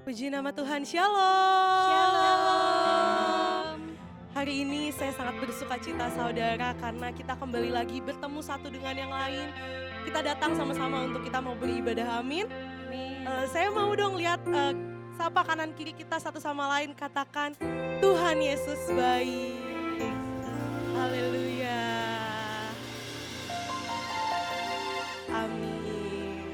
Puji nama Tuhan, Shalom. Shalom. Hari ini saya sangat bersuka cita saudara karena kita kembali lagi bertemu satu dengan yang lain. Kita datang sama-sama untuk kita mau beribadah, amin. Saya mau dong lihat sapa kanan kiri kita satu sama lain, katakan Tuhan Yesus baik. Haleluya. Amin.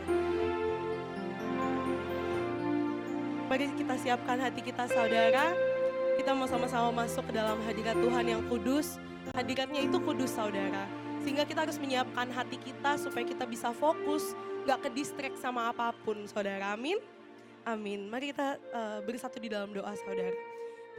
Mari kita siapkan hati kita saudara. Kita mau sama-sama masuk ke dalam hadirat Tuhan yang kudus. Hadiratnya itu kudus saudara. Sehingga kita harus menyiapkan hati kita supaya kita bisa fokus. Gak ke distract sama apapun saudara. Amin. Amin. Mari kita bersatu di dalam doa saudara.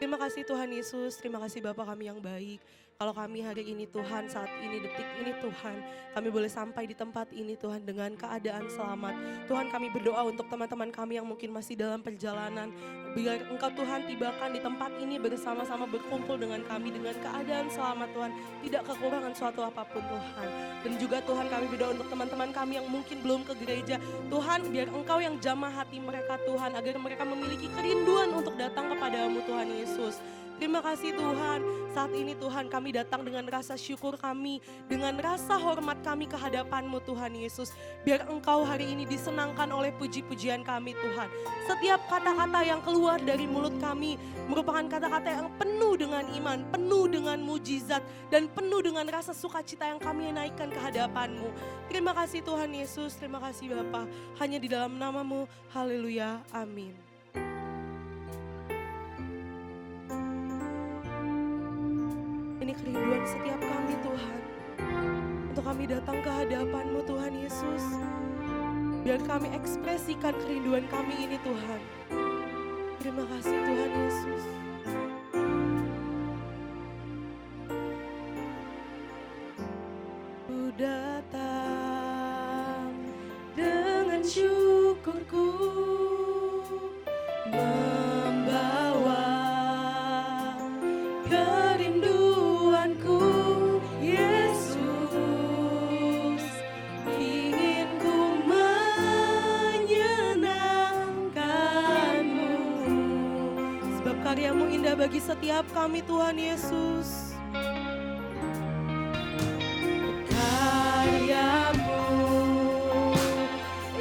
Terima kasih Tuhan Yesus. Terima kasih Bapa kami yang baik. Kalau kami hari ini Tuhan, saat ini, detik ini Tuhan, kami boleh sampai di tempat ini Tuhan dengan keadaan selamat. Tuhan kami berdoa untuk teman-teman kami yang mungkin masih dalam perjalanan. Biar Engkau Tuhan tibakan di tempat ini bersama-sama berkumpul dengan kami dengan keadaan selamat Tuhan. Tidak kekurangan suatu apapun Tuhan. Dan juga Tuhan kami berdoa untuk teman-teman kami yang mungkin belum ke gereja. Tuhan biar Engkau yang jamah hati mereka Tuhan. Agar mereka memiliki kerinduan untuk datang kepadamu Tuhan Yesus. Terima kasih Tuhan, saat ini Tuhan kami datang dengan rasa syukur kami, dengan rasa hormat kami ke hadapan-Mu Tuhan Yesus. Biar Engkau hari ini disenangkan oleh puji-pujian kami Tuhan. Setiap kata-kata yang keluar dari mulut kami merupakan kata-kata yang penuh dengan iman, penuh dengan mujizat, dan penuh dengan rasa sukacita yang kami naikkan ke hadapan-Mu. Terima kasih Tuhan Yesus, terima kasih Bapa. Hanya di dalam nama-Mu, haleluya, amin. Ini kerinduan setiap kami Tuhan. Untuk kami datang ke hadapan-Mu Tuhan Yesus. Biar kami ekspresikan kerinduan kami ini Tuhan. Terima kasih Tuhan Yesus. Ku datang dengan syukurku. Membawa kerinduanku Yesus, ingin ku menyenangkan-Mu. Sebab karya-Mu indah bagi setiap kami Tuhan Yesus. Karya-Mu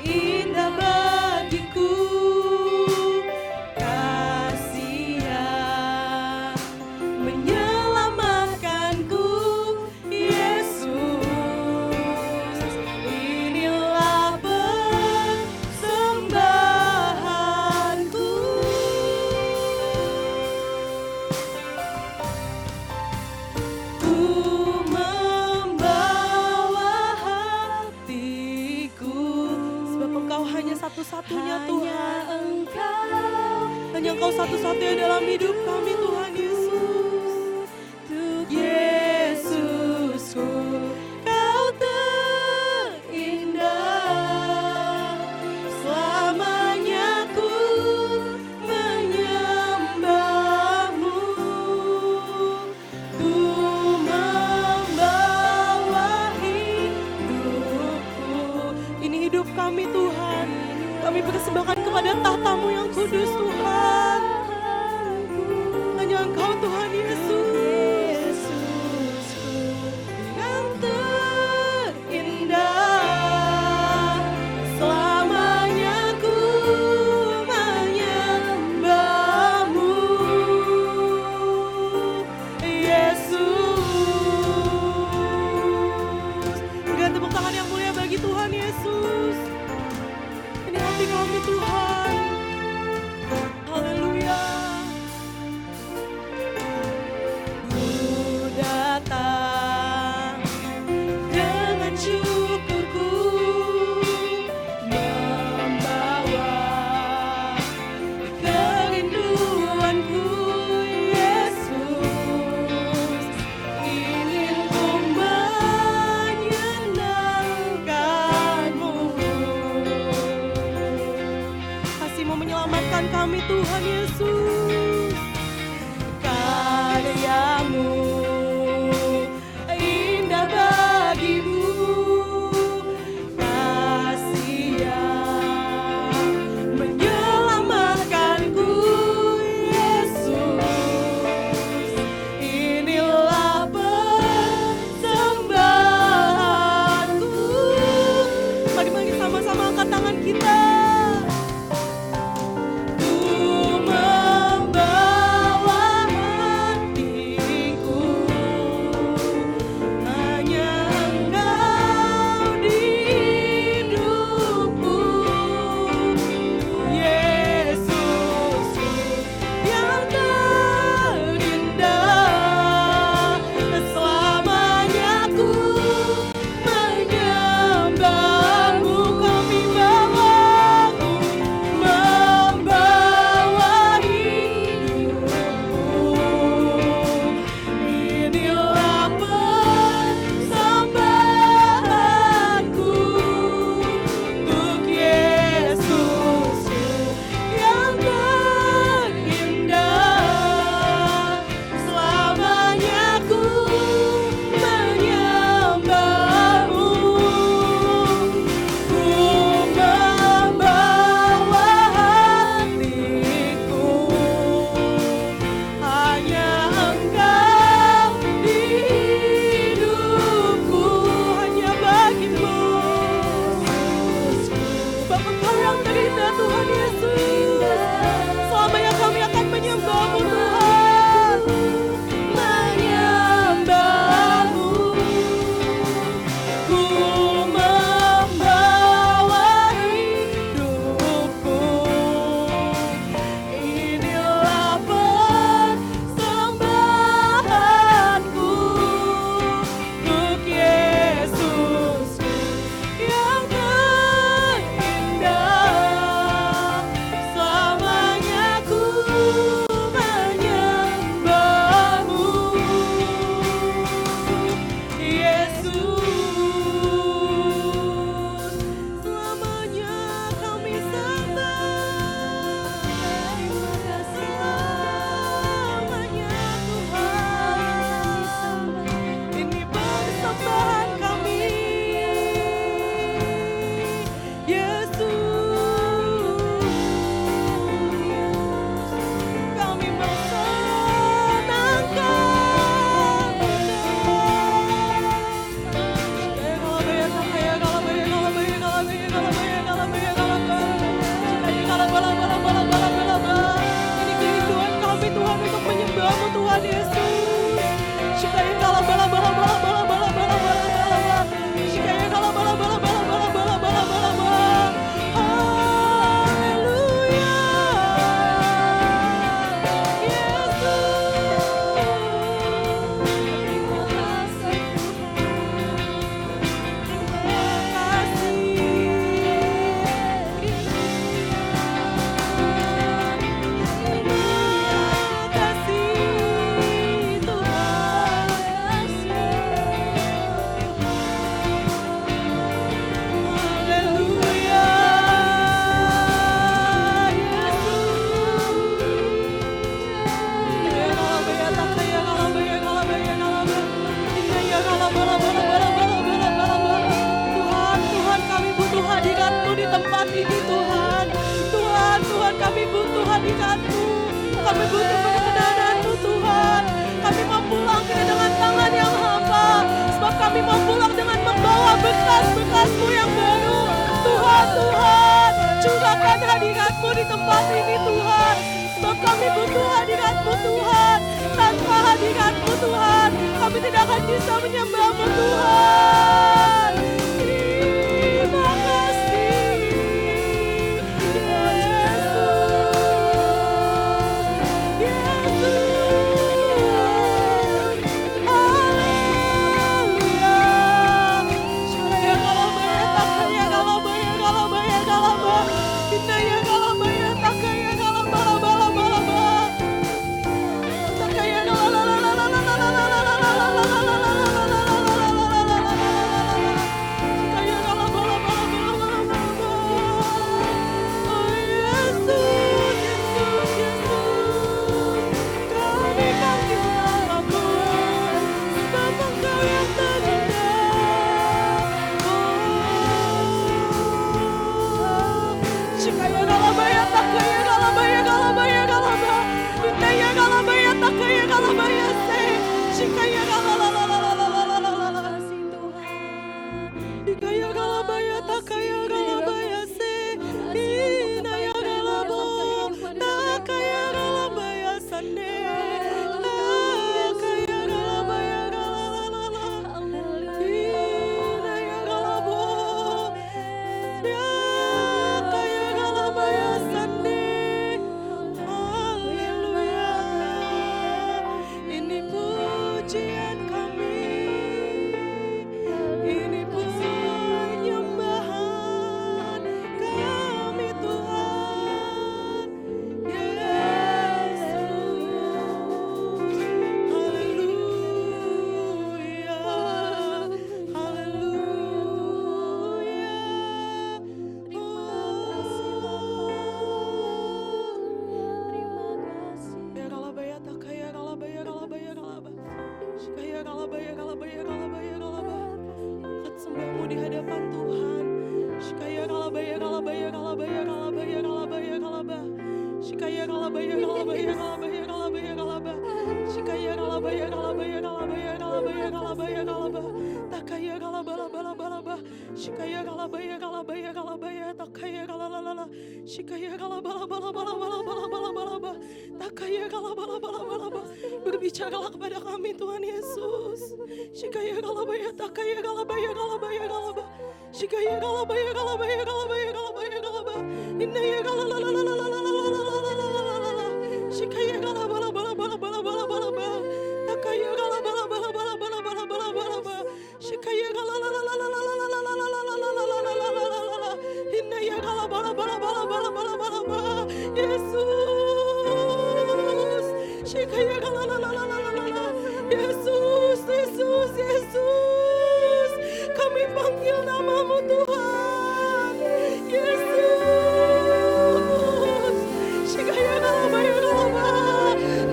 indah bagiku. Satu-satunya Tuhan, hanya Engkau satu-satunya dalam hidup kami Tuhan Yesus. Yesusku, Kau terindah, selamanya ku menyembah-Mu. Ku membawa hidupku, ini hidup kami Tuhan. Kami persembahkan kepada tahta-Mu yang kudus Tuhan. Hanya Engkau Tuhan Yesus yang terindah, selamanya ku menyembah-Mu Yesus. Berikan tepuk tangan yang mulia bagi Tuhan Yesus. Ini hati kami Tuhan. Haleluya. Ku datang dengan syukurku, membawa kerinduanku Yesus, ingin ku menyenangkan-Mu. Kasih-Mu menyelamatkan kami Tuhan Yesus. Karya-Mu indah bagimu, hadirat-Mu. Kami butuh perkenan-Mu Tuhan. Kami mau pulang tidak dengan tangan yang hampa, sebab kami mau pulang dengan membawa bekas-bekas-Mu yang baru. Tuhan, Tuhan, curahkan hadirat-Mu di tempat ini Tuhan. Sebab kami butuh hadirat-Mu Tuhan. Tanpa hadirat-Mu Tuhan, kami tidak akan bisa menyembah-Mu Tuhan. Terima kasih, Yesus. Yesus. Haleluya. Shaya galabaya takaya galabaya galabaya galaba. Indaya galabaya takaya galabala bala bala bala. Takaya galala la la la la la la la la la la la la. Takaya galabala bala bala bala bala. Oh Yesus, Yesus, Yesus. Kami kan disalahmu, sebab Engkau yang terindah. Shikaya galabaya takaya galabaya galabaya galaba. Indaya galabaya takaya galabaya se. Shikaya galalalalalalalala. Ikaya galabaya takaya galabaya se. Indaya galabo takaya galabaya sane. Takaya galabaya galalala. Indaya galabo takaya galabaya sane. Haleluya. Ini pujian kami, ini penyembahan kami Tuhan Yesus. Haleluya, haleluya. Ya galabaya takaya galabaya galabaya galaba. Shikaya galabaya galabaya galabaya galaba. Angkat sembahmu di hadapan Tuhan. Shikaya galabaya galabaya galabaya galabaya galabaya galaba. Shikaya galabaya galabaya galabaya galabaya galaba. Shikaya galabaya galabaya galabaya galabaya galabaya galaba. Takaya galabala bala bala ba. Shikaya galabaya galabaya galabaya takaya galalala. Shikaya galabala bala bala bala bala bala bala ba. Takaya galabala bala bala ba. Berbicaralah kepada kami Tuhan Yesus. Shikaya galabaya takaya galabaya galabaya galaba. Shikaya galabaya galabaya galabaya galabaya galaba. Innaya galalalalalalalalalalalala. Shikaya galabala bala bala bala bala bala ba. Takaya galabala bala bala bala bala bala bala ba. Shikaya galalalalalalalalalalalalalalalalalala. Innaya galabala bala bala bala bala bala ba. Yesus. Shikaya galalalalalala. Yesus, Yesus, Yesus. Kami panggil nama-Mu Tuhan. Yesus. Shikaya galabaya galaba.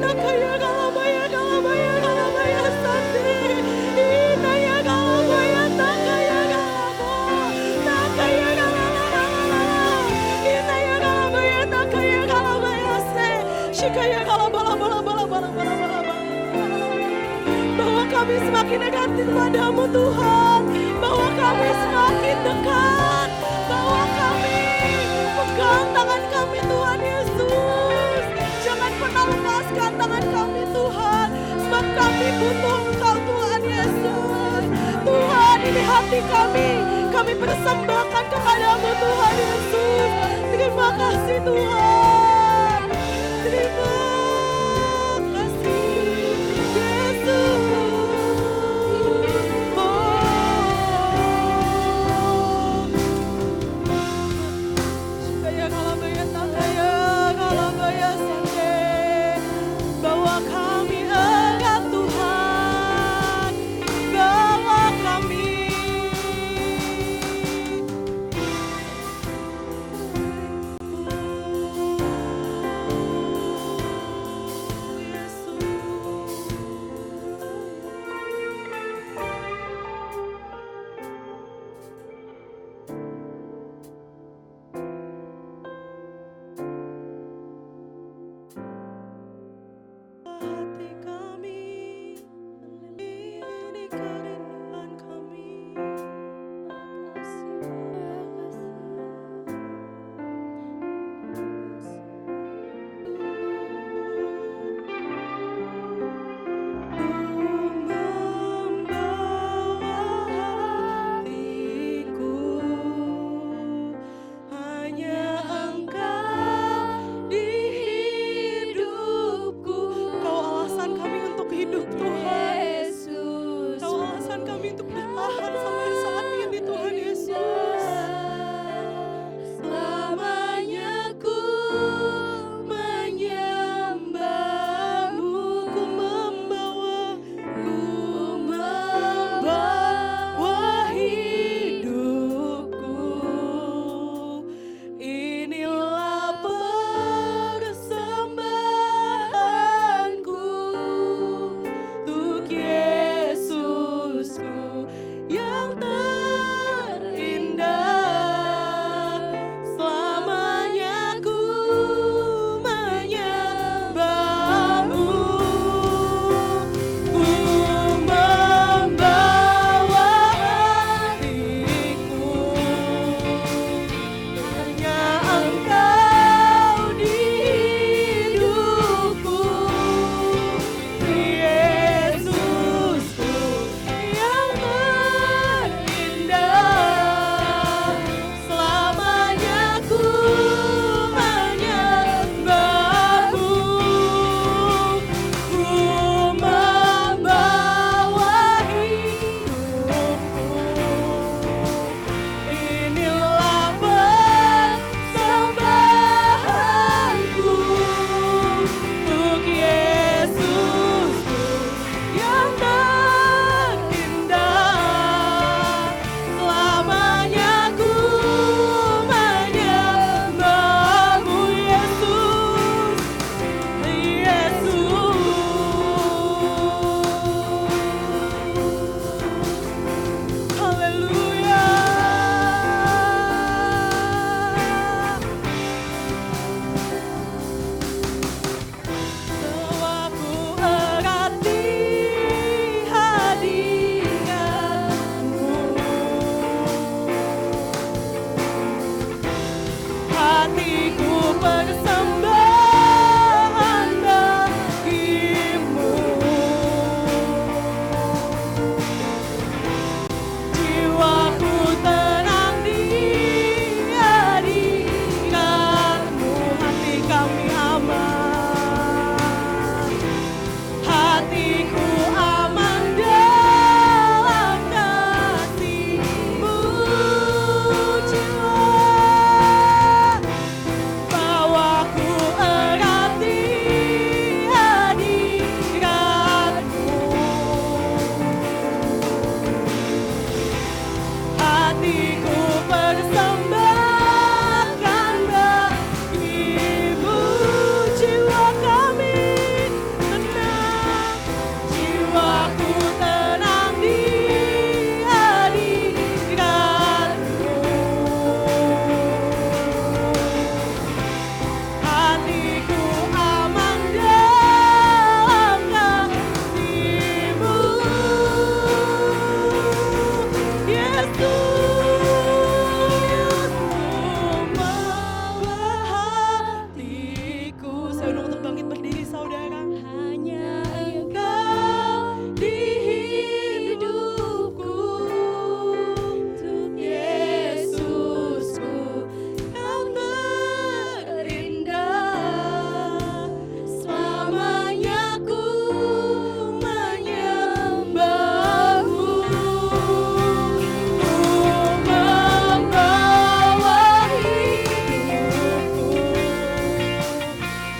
Nakaya galabaya galabaya galabaya sate. Inaya galabaya takaya galaba. Takaya galalalalala. Inaya galabaya takaya galabaya se. Shikaya galabala bala bala bala bala bala bala. Bahwa kami semakin dekat kepadamu Tuhan, bahwa kami semakin dekat, bahwa kami pegang tangan kami Tuhan Yesus. Jangan pernah lepaskan tangan kami Tuhan, sebab kami butuh Engkau Tuhan Yesus. Tuhan, ini hati kami persembahkan kepadamu Tuhan Yesus. Terima kasih Tuhan. Terima kasih Yesus. Shikaya galabaya takaya galabaya sate. Bahwa kami engkau Tuhan, bahwa kami hatiku persembahkan bagimu. Jiwa kami tenang, jiwaku tenang di hadiratmu. Hatiku aman dalam kasih-Mu, Yesus, membawa hatiku. Saya undang untuk bangkit berdiri, saudara. Hanya Engkau di hidupku, untuk Yesusku, Kau terindah. Selamanya ku menyembahmu, membawa hidupku.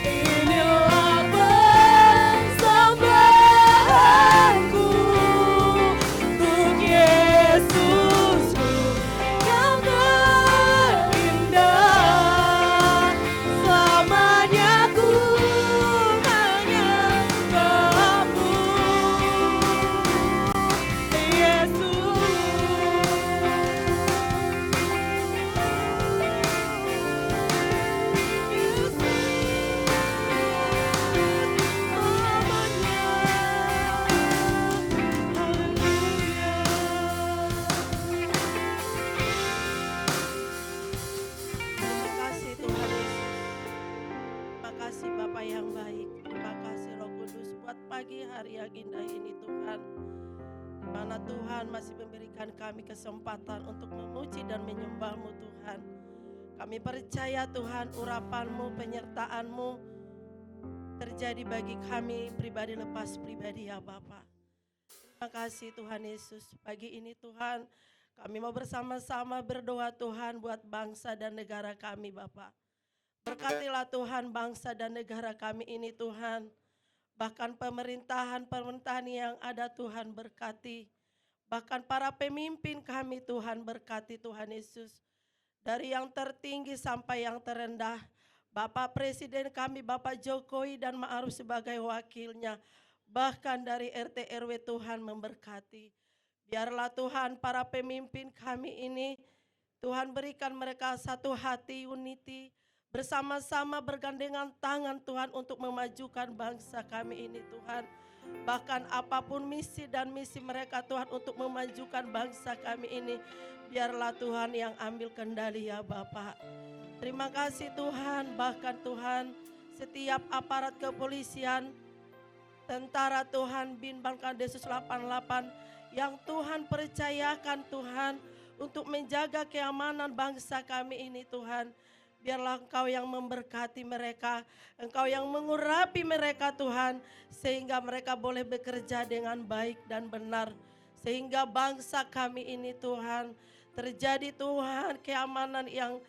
Inilah persembahanku untuk Yesusku, Kau terindah. Selamanya ku menyembahmu, Terima kasih Tuhan Yesus. Terima kasih Bapa yang baik. Terima kasih Roh Kudus buat pagi hari yang indah ini Tuhan. Di mana Tuhan masih memberikan kami kesempatan untuk memuji dan menyembah-Mu Tuhan. Kami percaya Tuhan urapan-Mu, penyertaan-Mu terjadi bagi kami pribadi lepas pribadi ya Bapa. Terima kasih Tuhan Yesus. Pagi ini Tuhan kami mau bersama-sama berdoa Tuhan buat bangsa dan negara kami Bapa. Berkatilah Tuhan bangsa dan negara kami ini Tuhan. Bahkan pemerintahan yang ada Tuhan berkati. Bahkan para pemimpin kami Tuhan berkati Tuhan Yesus. Dari yang tertinggi sampai yang terendah. Bapak Presiden kami Bapak Jokowi dan Ma'ruf sebagai wakilnya. Bahkan dari RT RW Tuhan memberkati. Biarlah Tuhan para pemimpin kami ini Tuhan berikan mereka satu hati unity. Bersama-sama bergandengan tangan Tuhan untuk memajukan bangsa kami ini Tuhan. Bahkan apapun misi dan misi mereka Tuhan untuk memajukan bangsa kami ini. Biarlah Tuhan yang ambil kendali ya Bapak. Terima kasih Tuhan. Bahkan Tuhan setiap aparat kepolisian, tentara Tuhan, Bin Bangkadesus 88 yang Tuhan percayakan Tuhan untuk menjaga keamanan bangsa kami ini Tuhan. Biarlah Engkau yang memberkati mereka, Engkau yang mengurapi mereka Tuhan, sehingga mereka boleh bekerja dengan baik dan benar. Sehingga bangsa kami ini Tuhan, terjadi Tuhan keamanan yang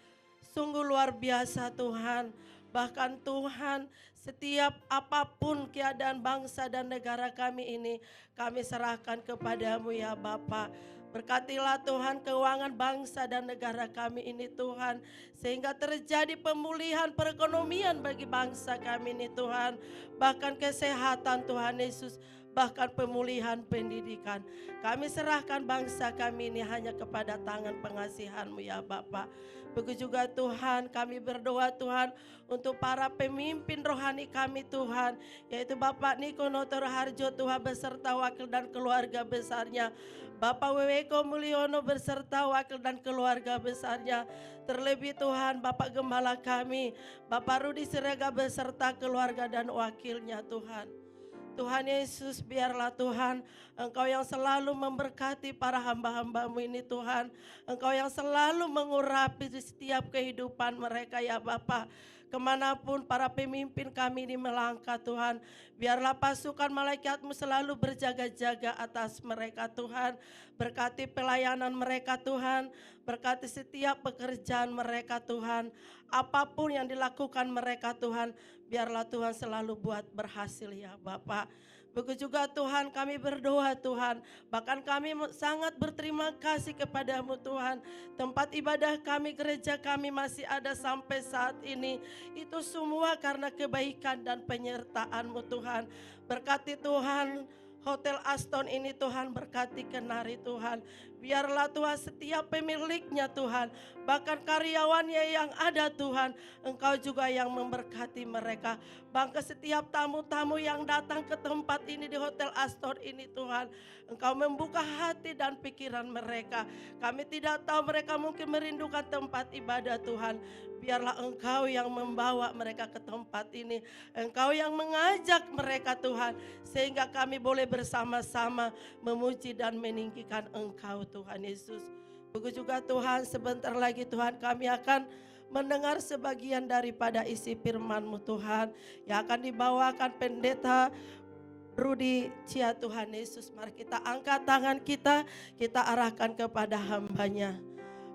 sungguh luar biasa Tuhan. Bahkan Tuhan setiap apapun keadaan bangsa dan negara kami ini, kami serahkan kepadamu ya Bapa. Berkatilah Tuhan keuangan bangsa dan negara kami ini Tuhan. Sehingga terjadi pemulihan perekonomian bagi bangsa kami ini Tuhan. Bahkan kesehatan Tuhan Yesus. Bahkan pemulihan pendidikan. Kami serahkan bangsa kami ini hanya kepada tangan pengasihan-Mu ya Bapa. Begitu juga Tuhan kami berdoa Tuhan untuk para pemimpin rohani kami Tuhan. Yaitu Bapak Niko Notor Harjo Tuhan beserta wakil dan keluarga besarnya. Bapak Weweko Mulyono beserta wakil dan keluarga besarnya. Terlebih Tuhan Bapak Gembala kami, Bapak Rudi Sirega beserta keluarga dan wakilnya Tuhan. Tuhan Yesus biarlah Tuhan Engkau yang selalu memberkati para hamba-hamba-Mu ini Tuhan. Engkau yang selalu mengurapi di setiap kehidupan mereka ya Bapa. Kemanapun para pemimpin kami ini melangkah Tuhan. Biarlah pasukan malaikat-Mu selalu berjaga-jaga atas mereka Tuhan. Berkati pelayanan mereka Tuhan. Berkati setiap pekerjaan mereka Tuhan. Apapun yang dilakukan mereka Tuhan. Biarlah Tuhan selalu buat berhasil ya Bapak. Begitu juga Tuhan kami berdoa Tuhan. Bahkan kami sangat berterima kasih kepadamu Tuhan. Tempat ibadah kami, gereja kami masih ada sampai saat ini. Itu semua karena kebaikan dan penyertaan-Mu Tuhan. Berkati Tuhan Hotel Aston ini Tuhan, berkati Kenari Tuhan. Biarlah Tuhan setiap pemiliknya Tuhan, bahkan karyawannya yang ada Tuhan, Engkau juga yang memberkati mereka. Bangga setiap tamu-tamu yang datang ke tempat ini di Hotel Aston ini Tuhan, Engkau membuka hati dan pikiran mereka. Kami tidak tahu mereka mungkin merindukan tempat ibadah Tuhan. Biarlah Engkau yang membawa mereka ke tempat ini. Engkau yang mengajak mereka Tuhan. Sehingga kami boleh bersama-sama memuji dan meninggikan Engkau Tuhan Yesus. Begitu juga Tuhan, sebentar lagi Tuhan kami akan mendengar sebagian daripada isi firman-Mu Tuhan. Yang akan dibawakan pendeta Rudi Cia Tuhan Yesus. Mari kita angkat tangan kita arahkan kepada hamba-Nya.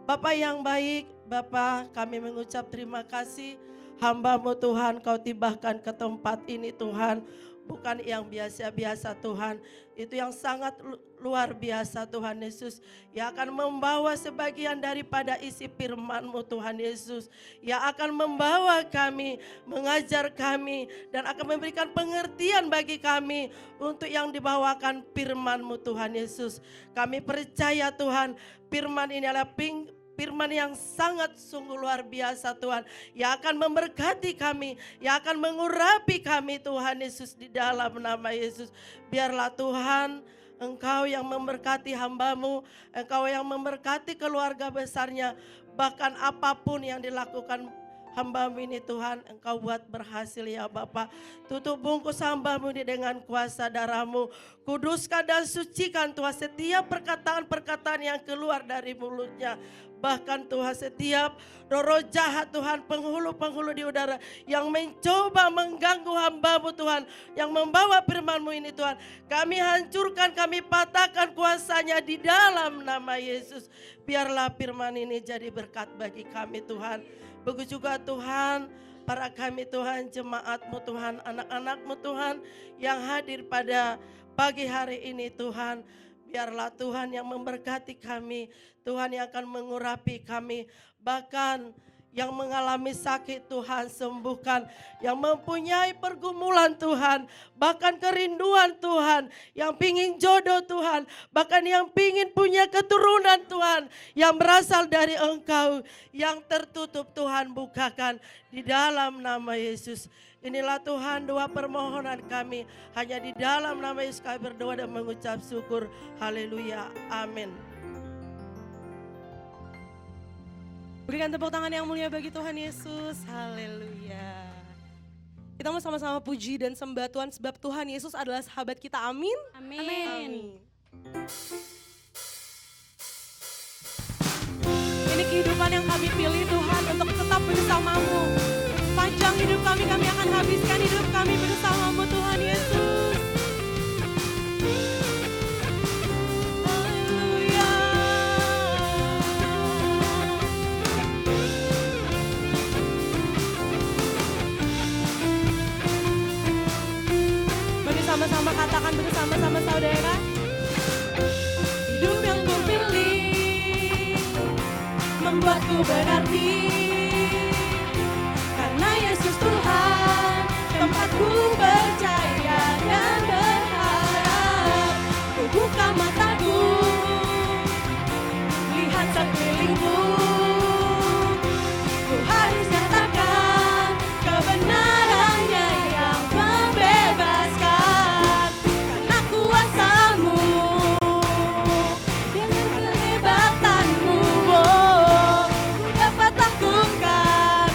Bapak yang baik, Bapak kami mengucap terima kasih. Hamba-Mu Tuhan, Kau tibahkan ke tempat ini Tuhan. Bukan yang biasa-biasa Tuhan. Itu yang sangat luar biasa Tuhan Yesus. Yang akan membawa sebagian daripada isi firman-Mu Tuhan Yesus. Yang akan membawa kami, mengajar kami. Dan akan memberikan pengertian bagi kami. Untuk yang dibawakan firman-Mu Tuhan Yesus. Kami percaya Tuhan, firman ini adalah firman yang sangat sungguh luar biasa Tuhan. Yang akan memberkati kami. Yang akan mengurapi kami Tuhan Yesus di dalam nama Yesus. Biarlah Tuhan Engkau yang memberkati hamba-Mu. Engkau yang memberkati keluarga besarnya. Bahkan apapun yang dilakukan hamba-Mu ini Tuhan, Engkau buat berhasil ya Bapa. Tutup bungkus hamba-Mu ini dengan kuasa darah-Mu. Kuduskan dan sucikan Tuhan setiap perkataan-perkataan yang keluar dari mulutnya. Bahkan Tuhan setiap roh jahat Tuhan, penghulu-penghulu di udara yang mencoba mengganggu hamba-Mu Tuhan, yang membawa firman-Mu ini Tuhan, kami hancurkan, kami patahkan kuasanya di dalam nama Yesus. Biarlah firman ini jadi berkat bagi kami Tuhan. Begitu juga Tuhan, para kami Tuhan, jemaat-Mu Tuhan, anak-anak-Mu Tuhan yang hadir pada pagi hari ini Tuhan. Biarlah Tuhan yang memberkati kami, Tuhan yang akan mengurapi kami. Bahkan yang mengalami sakit Tuhan sembuhkan. Yang mempunyai pergumulan Tuhan, bahkan kerinduan Tuhan. Yang pingin jodoh Tuhan, bahkan yang pingin punya keturunan Tuhan. Yang berasal dari Engkau, yang tertutup Tuhan bukakan di dalam nama Yesus. Inilah Tuhan doa permohonan kami. Hanya di dalam nama Yesus kami berdoa dan mengucap syukur. Haleluya. Amin. Berikan tepuk tangan yang mulia bagi Tuhan Yesus. Haleluya. Kita mau sama-sama puji dan sembah Tuhan sebab Tuhan Yesus adalah sahabat kita. Amin. Amin. Amin. Ini kehidupan yang kami pilih Tuhan untuk tetap bersama-Mu. Panjang hidup kami akan habiskan hidup kami bersama-Mu Tuhan Yesus. Haleluya. Mari sama-sama katakan bersama-sama saudara. Hidup yang kupilih membuatku berarti. Yesus Tuhan, tempatku percaya dan berharap. Ku buka mataku, lihat sekelilingku. Ku harus nyatakan kebenarannya yang membebaskan. Karena kuasa-Mu, dengan kehebatan-Mu, oh, ku dapat lakukan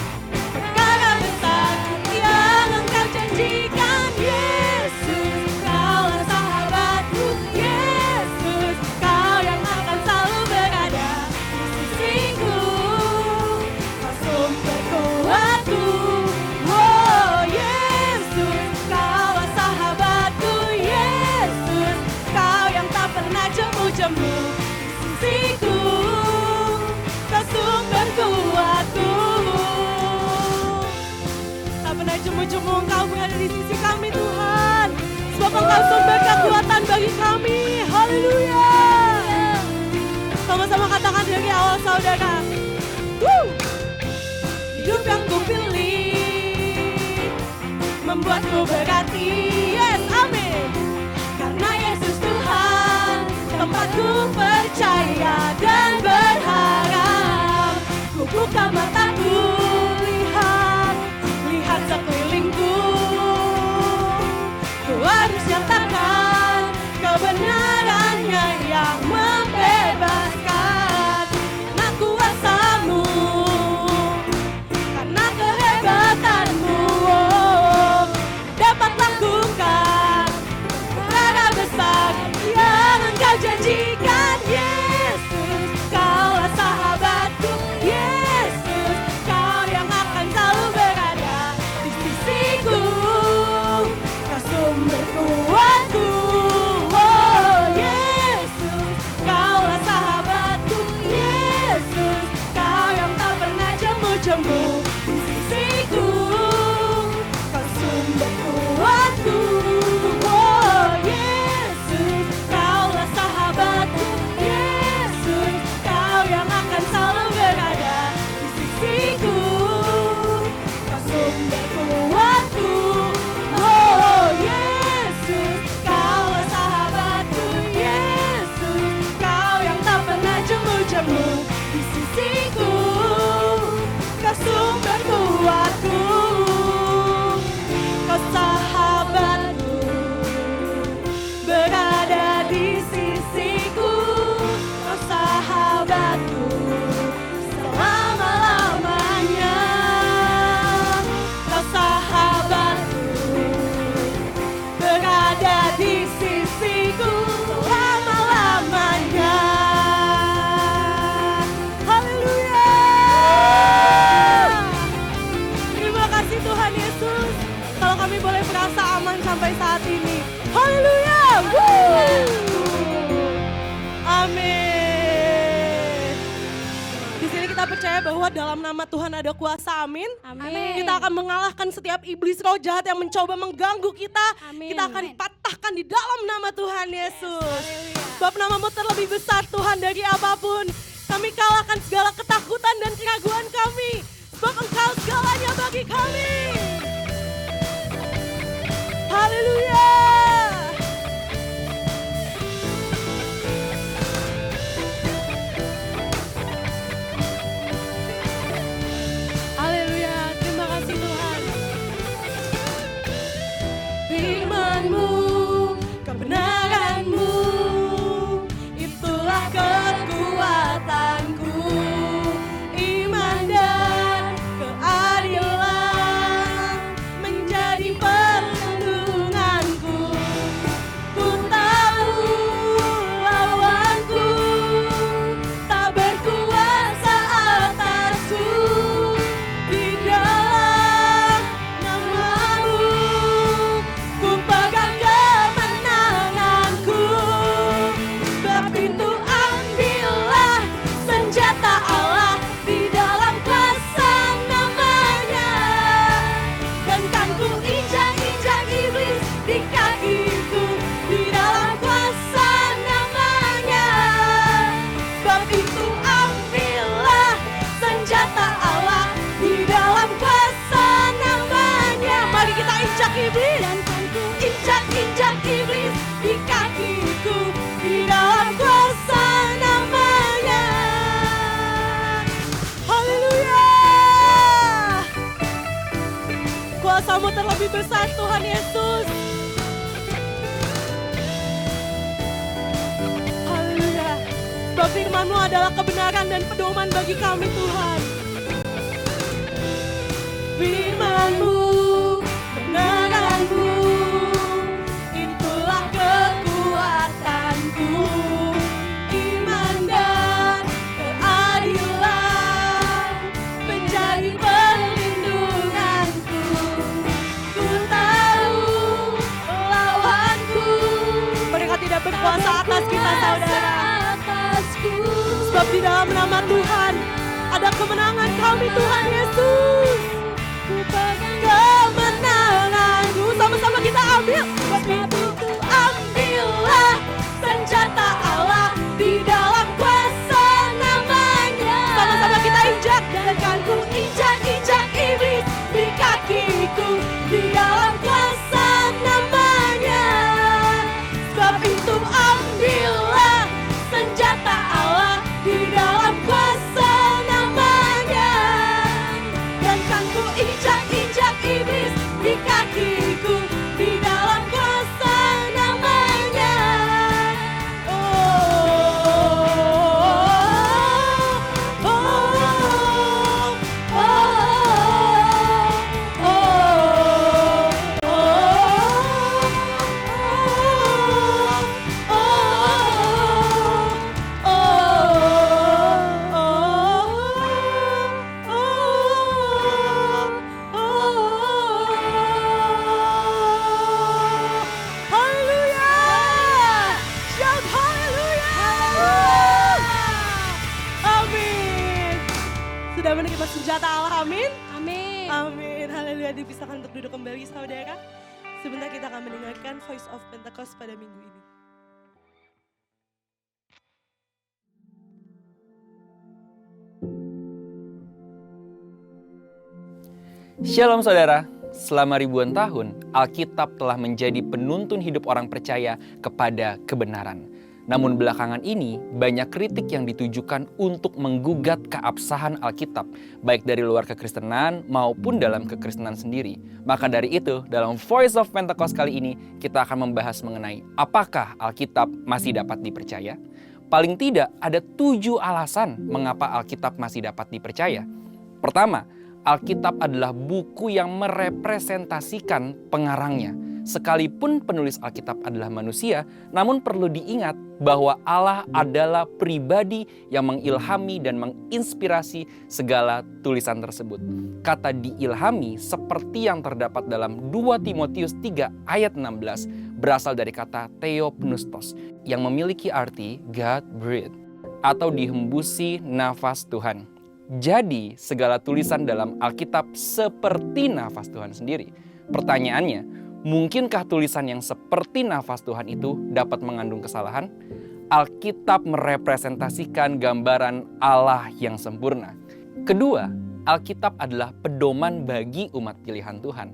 yang Engkau janjikan. Yesus, Kaulah sahabatku. Yesus, Kau yang akan selalu berada di sisiku. Kau sumber kuatku. Oh Yesus, Kaulah sahabatku. Yesus, Kau yang tak pernah jemu-jemu di sisiku. Kau sumber kuatku. Tak pernah jemu-jemu Engkau berada di sisi kami Tuhan. Sebab Sebab Engkau sumber kekuatan bagi kami. Haleluya. Sama-sama katakan dari awal saudara. Hidup yang kupilih membuatku berarti. Yes, amin. Karena Yesus Tuhan, tempatku percaya dan berharap. Ku buka mataku, lihat sekelilingku. Ku harus nyatakan kebenarannya yang membebaskan. Karena kuasa-Mu, karena kehebatan-Mu, dapat lakukan perkara besar yang Engkau janjikan. Yesus, Kaulah sahabatku. Yesus, Kau yang akan selalu berada di sisiku. Kau sumber kuatku. Oh Yesus, Kaulah sahabatku. Yesus, Kau yang tak pernah jemu-jemu di sisiku. Kau sumber kuatku. Oh Yesus, Kaulah sahabatku. Yesus, Kau yang akan selalu berada di sisiku. Kau sumber kuatku. Oh Yesus, Kaulah sahabatku. Yesus, Kau yang tak pernah jemu-jemu di sisiku. Kau sumber kuatku. Kau sahabatku, berada di sisiku. Kau sahabatku selama-lamanya. Kau sahabatku, berada di sisiku selama-lamanya. Haleluya. Terima kasih Tuhan Yesus. Kalau kami boleh merasa aman sampai saat ini. Haleluya. Amin. Di sini kita percaya bahwa dalam nama Tuhan ada kuasa. Amin. Amin. Kita akan mengalahkan setiap iblis roh jahat yang mencoba mengganggu kita. Amin. Kita akan patahkan di dalam nama Tuhan Yesus. Sebab nama-Mu terlebih besar Tuhan dari apapun. Kami kalahkan segala ketakutan dan keraguan kami. Sebab Engkau segalanya bagi kami. Haleluya. Haleluya. Terima kasih Tuhan. Firman-Mu, kebenaran-Mu, itulah kekuatanku. Iman dan keadilan menjadi perlindunganku. Ku tahu lawanku tak berkuasa atasku. Di dalam nama-Mu ku pegang kemenanganku. Sebab itu ambillah senjata Allah di dalam kuasa namanya. Dan kan ku injak-injak iblis di kakiku di dalam kuasa namanya. Sebab itu ambillah senjata Allah di dalam kuasa namanya. Mari kita injak iblis. Dan kan ku injak-injak iblis di kakiku di dalam kuasa namanya. Haleluya. Kuasa-Mu terlebih besar Tuhan Yesus. Haleluya. Sebab firman-Mu adalah kebenaran dan pedoman bagi kami Tuhan. Firman-Mu, kebenaran-Mu, itulah kekuatanku. Iman dan keadilan menjadi perlindunganku. Ku tahu lawanku, mereka tidak berkuasa atas kita saudara. Sebab di dalam nama Tuhan ada kemenangan kami Tuhan Yesus. Kemenangan. Sama-sama kita ambil. Sebab itu damai kita senjata Allah, amin. Amin. Amin, haleluya. Dipisahkan untuk duduk kembali saudara. Sebentar kita akan mendengarkan Voice of Pentecost pada minggu ini. Shalom saudara, selama ribuan tahun Alkitab telah menjadi penuntun hidup orang percaya kepada kebenaran. Namun belakangan ini banyak kritik yang ditujukan untuk menggugat keabsahan Alkitab, baik dari luar kekristenan maupun dalam kekristenan sendiri. Maka dari itu, dalam Voice of Pentecost kali ini kita akan membahas mengenai apakah Alkitab masih dapat dipercaya? Paling tidak ada 7 alasan mengapa Alkitab masih dapat dipercaya. Pertama, Alkitab adalah buku yang merepresentasikan pengarangnya. Sekalipun penulis Alkitab adalah manusia, namun perlu diingat bahwa Allah adalah pribadi yang mengilhami dan menginspirasi segala tulisan tersebut. Kata diilhami seperti yang terdapat dalam 2 Timotius 3 ayat 16 berasal dari kata theopneustos yang memiliki arti God breathed atau dihembusi nafas Tuhan. Jadi, segala tulisan dalam Alkitab seperti nafas Tuhan sendiri. Pertanyaannya, mungkinkah tulisan yang seperti nafas Tuhan itu dapat mengandung kesalahan? Alkitab merepresentasikan gambaran Allah yang sempurna. Kedua, Alkitab adalah pedoman bagi umat pilihan Tuhan.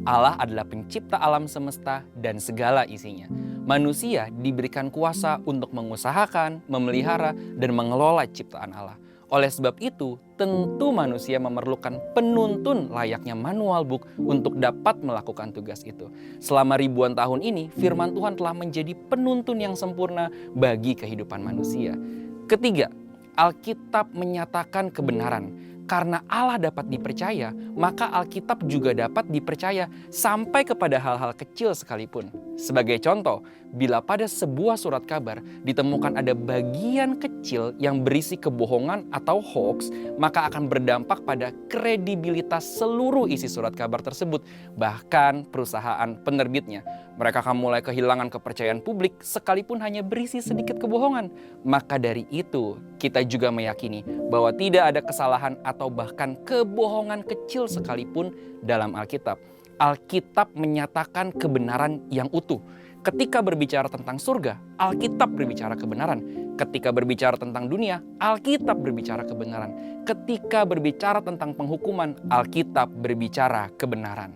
Allah adalah pencipta alam semesta dan segala isinya. Manusia diberikan kuasa untuk mengusahakan, memelihara, dan mengelola ciptaan Allah. Oleh sebab itu, tentu manusia memerlukan penuntun layaknya manual book untuk dapat melakukan tugas itu. Selama ribuan tahun ini, firman Tuhan telah menjadi penuntun yang sempurna bagi kehidupan manusia. Ketiga, Alkitab menyatakan kebenaran. Karena Allah dapat dipercaya, maka Alkitab juga dapat dipercaya sampai kepada hal-hal kecil sekalipun. Sebagai contoh, bila pada sebuah surat kabar ditemukan ada bagian kecil yang berisi kebohongan atau hoax, maka akan berdampak pada kredibilitas seluruh isi surat kabar tersebut, bahkan perusahaan penerbitnya. Mereka akan mulai kehilangan kepercayaan publik sekalipun hanya berisi sedikit kebohongan. Maka dari itu, kita juga meyakini bahwa tidak ada kesalahan atau bahkan kebohongan kecil sekalipun dalam Alkitab. Alkitab menyatakan kebenaran yang utuh. Ketika berbicara tentang surga, Alkitab berbicara kebenaran. Ketika berbicara tentang dunia, Alkitab berbicara kebenaran. Ketika berbicara tentang penghukuman, Alkitab berbicara kebenaran.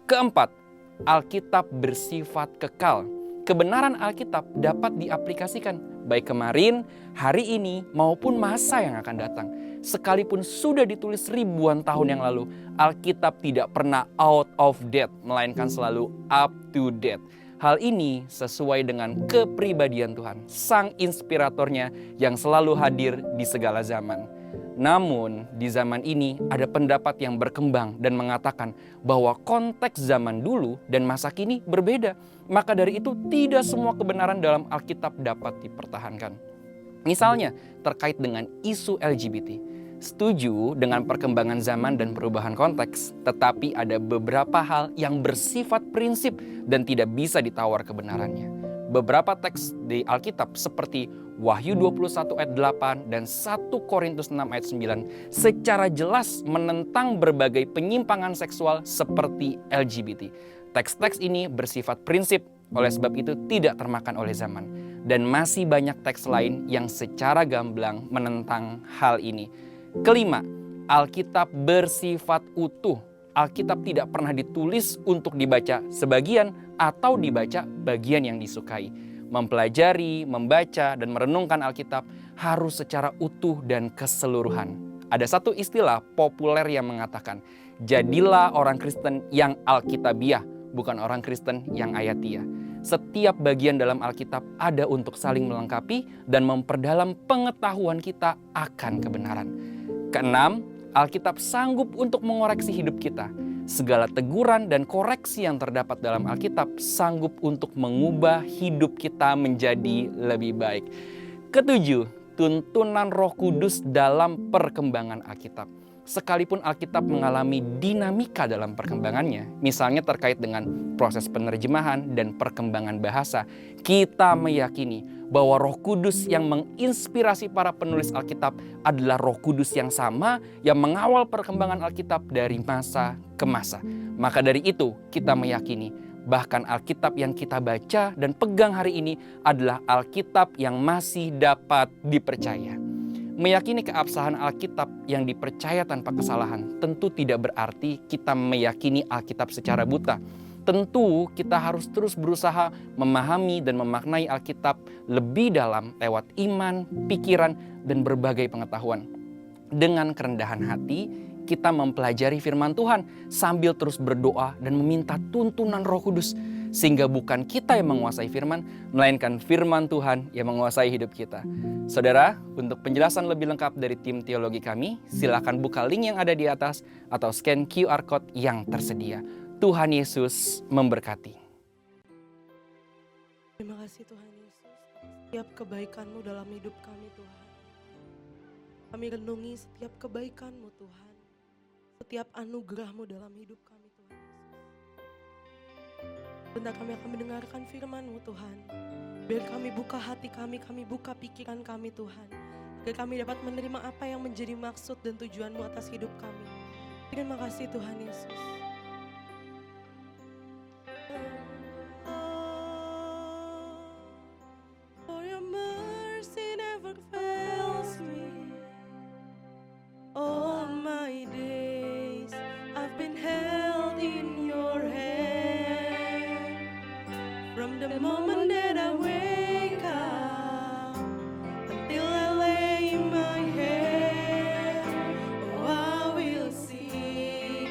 Keempat, Alkitab bersifat kekal. Kebenaran Alkitab dapat diaplikasikan baik kemarin, hari ini, maupun masa yang akan datang. Sekalipun sudah ditulis ribuan tahun yang lalu, Alkitab tidak pernah out of date, melainkan selalu up to date. Hal ini sesuai dengan kepribadian Tuhan, Sang Inspiratornya yang selalu hadir di segala zaman. Namun di zaman ini ada pendapat yang berkembang dan mengatakan bahwa konteks zaman dulu dan masa kini berbeda. Maka dari itu tidak semua kebenaran dalam Alkitab dapat dipertahankan. Misalnya terkait dengan isu LGBT. Setuju dengan perkembangan zaman dan perubahan konteks, tetapi ada beberapa hal yang bersifat prinsip dan tidak bisa ditawar kebenarannya. Beberapa teks di Alkitab seperti Wahyu 21 ayat 8 dan 1 Korintus 6 ayat 9 secara jelas menentang berbagai penyimpangan seksual seperti LGBT. Teks-teks ini bersifat prinsip, oleh sebab itu tidak termakan oleh zaman. Dan masih banyak teks lain yang secara gamblang menentang hal ini. Kelima, Alkitab bersifat utuh. Alkitab tidak pernah ditulis untuk dibaca sebagian atau dibaca bagian yang disukai. Mempelajari, membaca, dan merenungkan Alkitab harus secara utuh dan keseluruhan. Ada satu istilah populer yang mengatakan, jadilah orang Kristen yang Alkitabiah, bukan orang Kristen yang ayatiah. Setiap bagian dalam Alkitab ada untuk saling melengkapi dan memperdalam pengetahuan kita akan kebenaran. Keenam, Alkitab sanggup untuk mengoreksi hidup kita. Segala teguran dan koreksi yang terdapat dalam Alkitab sanggup untuk mengubah hidup kita menjadi lebih baik. Ketujuh, tuntunan Roh Kudus dalam perkembangan Alkitab. Sekalipun Alkitab mengalami dinamika dalam perkembangannya, misalnya terkait dengan proses penerjemahan dan perkembangan bahasa, kita meyakini bahwa Roh Kudus yang menginspirasi para penulis Alkitab adalah Roh Kudus yang sama yang mengawal perkembangan Alkitab dari masa ke masa. Maka dari itu kita meyakini bahkan Alkitab yang kita baca dan pegang hari ini adalah Alkitab yang masih dapat dipercaya. Meyakini keabsahan Alkitab yang dipercaya tanpa kesalahan tentu tidak berarti kita meyakini Alkitab secara buta. Tentu kita harus terus berusaha memahami dan memaknai Alkitab lebih dalam lewat iman, pikiran, dan berbagai pengetahuan. Dengan kerendahan hati, kita mempelajari firman Tuhan sambil terus berdoa dan meminta tuntunan Roh Kudus. Sehingga bukan kita yang menguasai firman, melainkan firman Tuhan yang menguasai hidup kita. Saudara, untuk penjelasan lebih lengkap dari tim teologi kami, silakan buka link yang ada di atas atau scan QR Code yang tersedia. Tuhan Yesus memberkati. Terima kasih Tuhan Yesus, setiap kebaikan-Mu dalam hidup kami Tuhan. Kami renungi setiap kebaikan-Mu Tuhan, setiap anugerah-Mu dalam hidup kami Tuhan Yesus. Bentar kami akan mendengarkan firman-Mu Tuhan. Biar kami buka hati kami buka pikiran kami Tuhan. Agar kami dapat menerima apa yang menjadi maksud dan tujuan-Mu atas hidup kami. Terima kasih Tuhan Yesus. For your mercy never fails me. All my days I've been held in your hand. From the moment that I wake up until I lay my head, oh, I will sing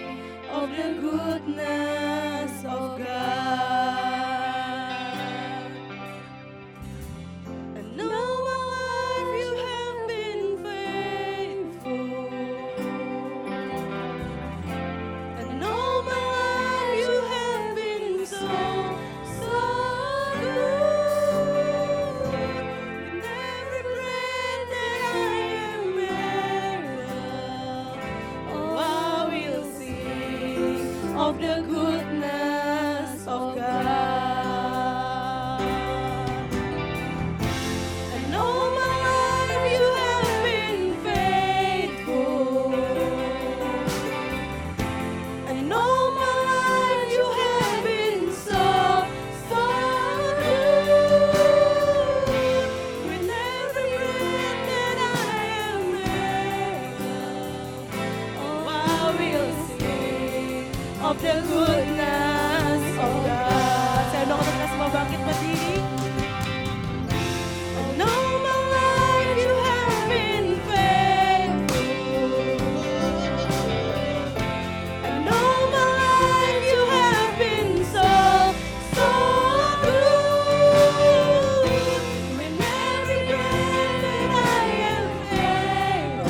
of the goodness of God. And all my life you have been faithful. And all my life you have been so good. With every breath that I am able, oh, I will sing of the goodness of God. And all my life you have been faithful. And all my life you have been so good. With every breath that I am able, oh, I will sing of the goodness of God. Saya undang untuk kita semua bangkit berdiri. And all my life you have been faithful. And all my life you have been so good. With every breath that I am able,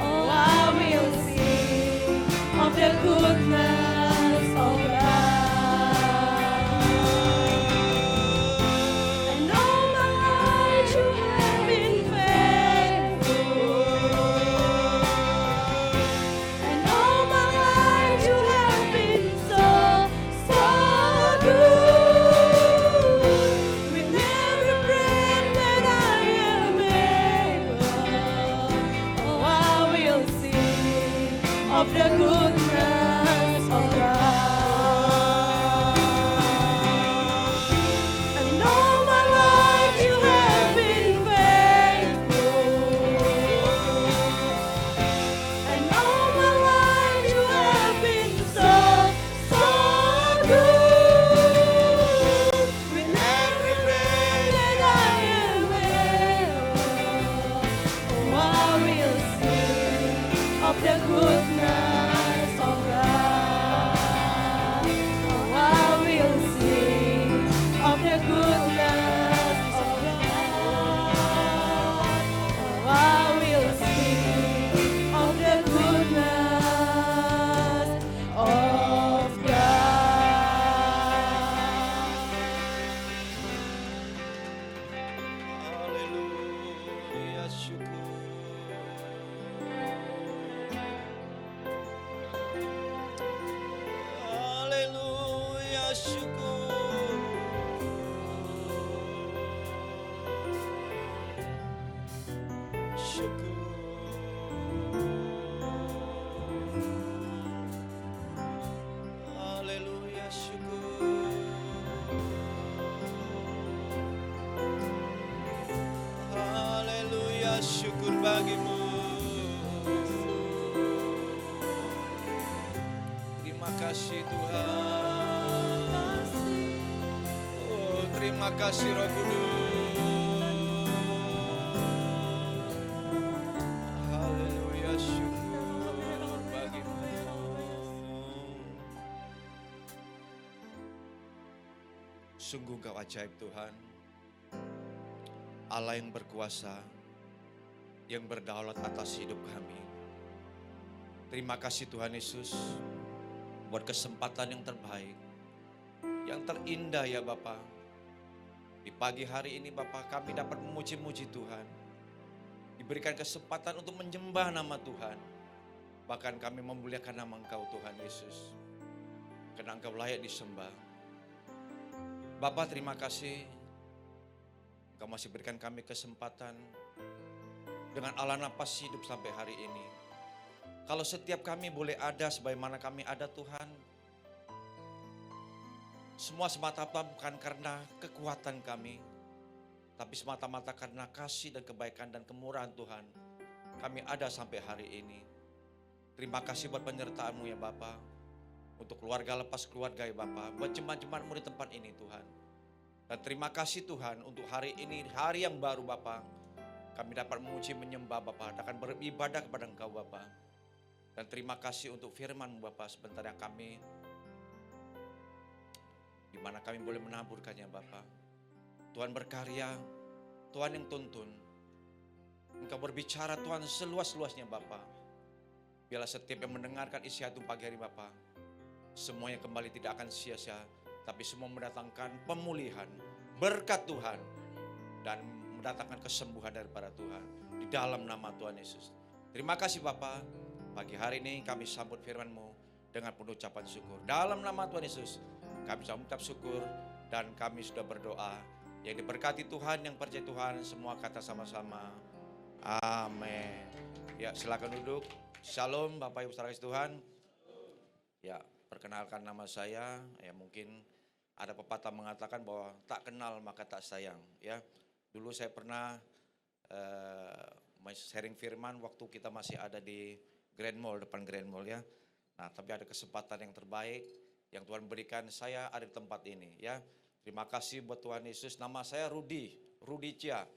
oh, I will sing of the goodness of God. And all my life you have been faithful. And all my life you have been so good. With every breath that I am able, oh, I will sing of the goodness of God. And all my life you have been faithful. And all my life you have been so good. With every breath that I am able, oh, I will sing of the goodness of God. Oh, I will sing of the goodness of God. Oh, I will sing of the goodness of God. kasih Tuhan. Oh, terima kasih Roh Kudus. Haleluya, syukur bagimu. Sungguh Engkau ajaib Tuhan. Allah yang berkuasa, yang berdaulat atas hidup kami. Terima kasih Tuhan Yesus buat kesempatan yang terbaik, yang terindah ya Bapa. Di pagi hari ini Bapa, kami dapat memuji-muji Tuhan. Diberikan kesempatan untuk menyembah nama Tuhan. Bahkan kami memuliakan nama Engkau Tuhan Yesus. Karena Engkau layak disembah. Bapa, terima kasih Engkau masih berikan kami kesempatan dengan ala napas hidup sampai hari ini. Kalau setiap kami boleh ada sebagaimana kami ada Tuhan, semua semata-mata bukan karena kekuatan kami, tapi semata-mata karena kasih dan kebaikan dan kemurahan Tuhan, kami ada sampai hari ini. Terima kasih buat penyertaan-Mu ya Bapa, untuk keluarga lepas keluarga ya Bapa, buat jemaat-jemaat-Mu di tempat ini Tuhan. Dan terima kasih Tuhan untuk hari ini, hari yang baru Bapa, kami dapat memuji menyembah Bapa, akan beribadah kepada Engkau Bapa. Dan terima kasih untuk firman-Mu Bapa, sebentar yang kami, di mana kami boleh menaburkannya Bapa. Tuhan berkarya, Tuhan yang tuntun. Engkau berbicara Tuhan seluas-luasnya Bapa. Biarlah setiap yang mendengarkan isi hati pagi hari Bapa, semuanya kembali tidak akan sia-sia, tapi semua mendatangkan pemulihan, berkat Tuhan, dan mendatangkan kesembuhan daripada Tuhan. Di dalam nama Tuhan Yesus. Terima kasih Bapa. Pagi hari ini kami sambut firman-Mu dengan penuh ucapan syukur. Dalam nama Tuhan Yesus, kami sudah mengucap syukur dan kami sudah berdoa. Yang diberkati Tuhan, yang percaya Tuhan, semua kata sama-sama. Amin. Ya, silakan duduk. Shalom Bapak Ibu saudara Tuhan. Ya, perkenalkan nama saya. Ya, mungkin ada pepatah mengatakan bahwa tak kenal maka tak sayang. Ya, dulu saya pernah sharing firman waktu kita masih ada di Grand Mall, depan Grand Mall ya. Nah, tapi ada kesempatan yang terbaik yang Tuhan berikan, saya ada di tempat ini ya. Terima kasih buat Tuhan Yesus. Nama saya Rudi Cia.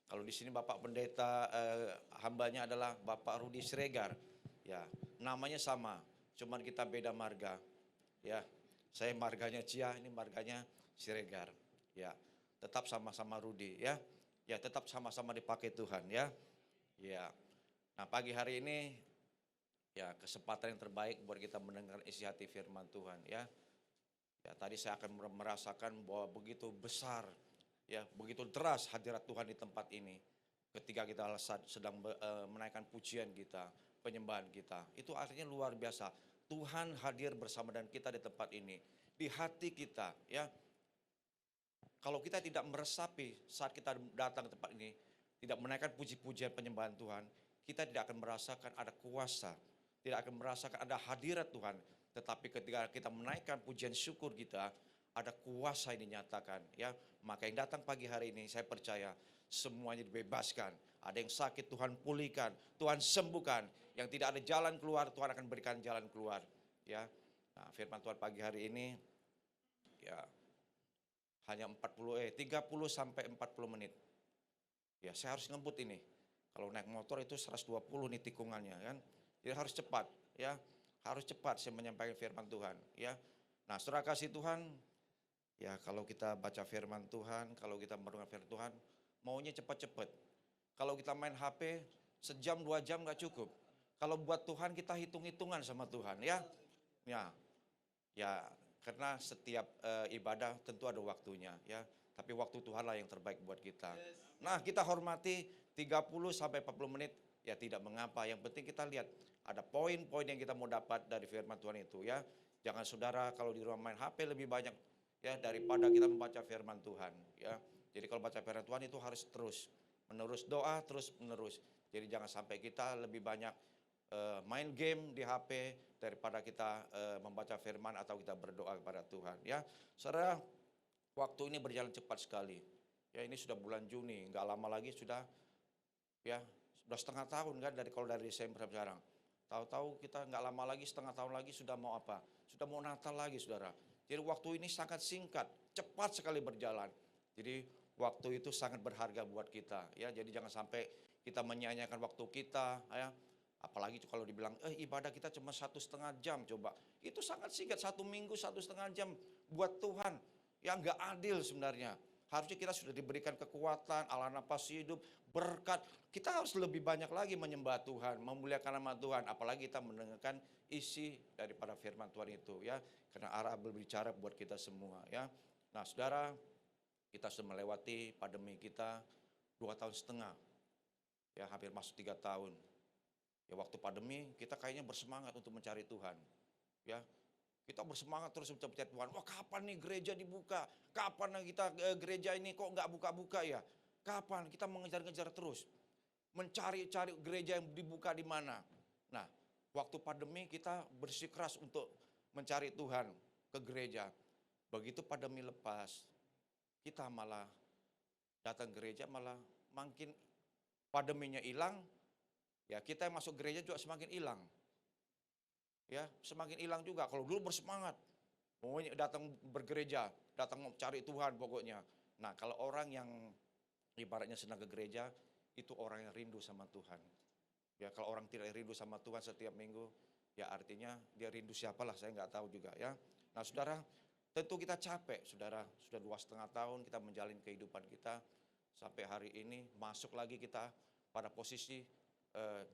Kalau di sini Bapak Pendeta hambanya adalah Bapak Rudi Siregar. Ya, namanya sama, cuman kita beda marga. Ya, saya marganya Cia, ini marganya Siregar. Ya, tetap sama-sama Rudi ya. Ya, tetap sama-sama dipakai Tuhan ya. Ya. Nah, pagi hari ini ya, kesempatan yang terbaik buat kita mendengar isi hati firman Tuhan ya. Ya, tadi saya akan merasakan bahwa begitu besar ya, begitu deras hadirat Tuhan di tempat ini. Ketika kita sedang menaikkan pujian kita, penyembahan kita, itu artinya luar biasa. Tuhan hadir bersama dengan kita di tempat ini, di hati kita ya. Kalau kita tidak meresapi saat kita datang ke tempat ini, tidak menaikkan puji-pujian penyembahan Tuhan, kita tidak akan merasakan ada kuasa, tidak akan merasakan ada hadirat Tuhan. Tetapi ketika kita menaikkan pujian syukur kita, ada kuasa yang dinyatakan ya. Maka yang datang pagi hari ini saya percaya semuanya dibebaskan. Ada yang sakit Tuhan pulihkan, Tuhan sembuhkan. Yang tidak ada jalan keluar, Tuhan akan berikan jalan keluar ya. Nah, firman Tuhan pagi hari ini ya hanya 30 sampai 40 menit. Ya, saya harus ngebut ini. Kalau naik motor itu 120 nih tikungannya kan. Jadi harus cepat ya. Harus cepat saya menyampaikan firman Tuhan ya. Nah, saudara kasih Tuhan, ya kalau kita baca firman Tuhan, kalau kita mendengar firman Tuhan, maunya cepat-cepat. Kalau kita main HP, sejam 2 jam gak cukup. Kalau buat Tuhan kita hitung-hitungan sama Tuhan ya. Ya, karena setiap ibadah tentu ada waktunya ya. Tapi waktu Tuhanlah yang terbaik buat kita. Nah, kita hormati 30 sampai 40 menit ya tidak mengapa. Yang penting kita lihat ada poin-poin yang kita mau dapat dari firman Tuhan itu ya. Jangan saudara kalau di rumah main HP lebih banyak ya daripada kita membaca firman Tuhan ya. Jadi kalau baca firman Tuhan itu harus terus menerus doa terus menerus. Jadi jangan sampai kita lebih banyak main game di HP daripada kita membaca firman atau kita berdoa kepada Tuhan ya. Saudara, waktu ini berjalan cepat sekali. Ya, ini sudah bulan Juni, nggak lama lagi sudah ya, sudah setengah tahun kan dari Desember sampai sekarang. Tahu-tahu kita nggak lama lagi, setengah tahun lagi sudah mau apa? Sudah mau Natal lagi, saudara. Jadi waktu ini sangat singkat, cepat sekali berjalan. Jadi waktu itu sangat berharga buat kita, ya. Jadi jangan sampai kita menyia-nyiakan waktu kita, ya. Apalagi kalau dibilang, ibadah kita cuma 1,5 jam, coba. Itu sangat singkat, 1 minggu 1,5 jam buat Tuhan. Ya nggak adil sebenarnya. Harusnya kita sudah diberikan kekuatan, ala nafas hidup, berkat. Kita harus lebih banyak lagi menyembah Tuhan, memuliakan nama Tuhan. Apalagi kita mendengarkan isi daripada firman Tuhan itu, ya. Karena Allah berbicara buat kita semua, ya. Nah, saudara, kita sudah melewati pandemi kita 2,5 tahun. Ya, hampir masuk 3 tahun. Ya, waktu pandemi kita kayaknya bersemangat untuk mencari Tuhan. Ya, kita bersemangat terus mencari Tuhan. Wah, kapan nih gereja dibuka? Kapan kita gereja ini kok nggak buka-buka ya? Kapan? Kita mengejar-ngejar terus. Mencari-cari gereja yang dibuka di mana. Nah, waktu pandemi kita bersikeras untuk mencari Tuhan ke gereja. Begitu pandemi lepas, kita malah datang gereja malah makin pandeminya hilang. Ya, kita yang masuk gereja juga semakin hilang. Ya, semakin hilang juga. Kalau dulu bersemangat, mau datang bergereja, datang mau cari Tuhan pokoknya. Nah, kalau orang yang ibaratnya senang ke gereja, itu orang yang rindu sama Tuhan. Ya, kalau orang tidak rindu sama Tuhan setiap minggu, ya artinya dia rindu siapalah, saya nggak tahu juga, ya. Nah, saudara, tentu kita capek, saudara. Sudah 2,5 tahun kita menjalin kehidupan kita, sampai hari ini masuk lagi kita pada posisi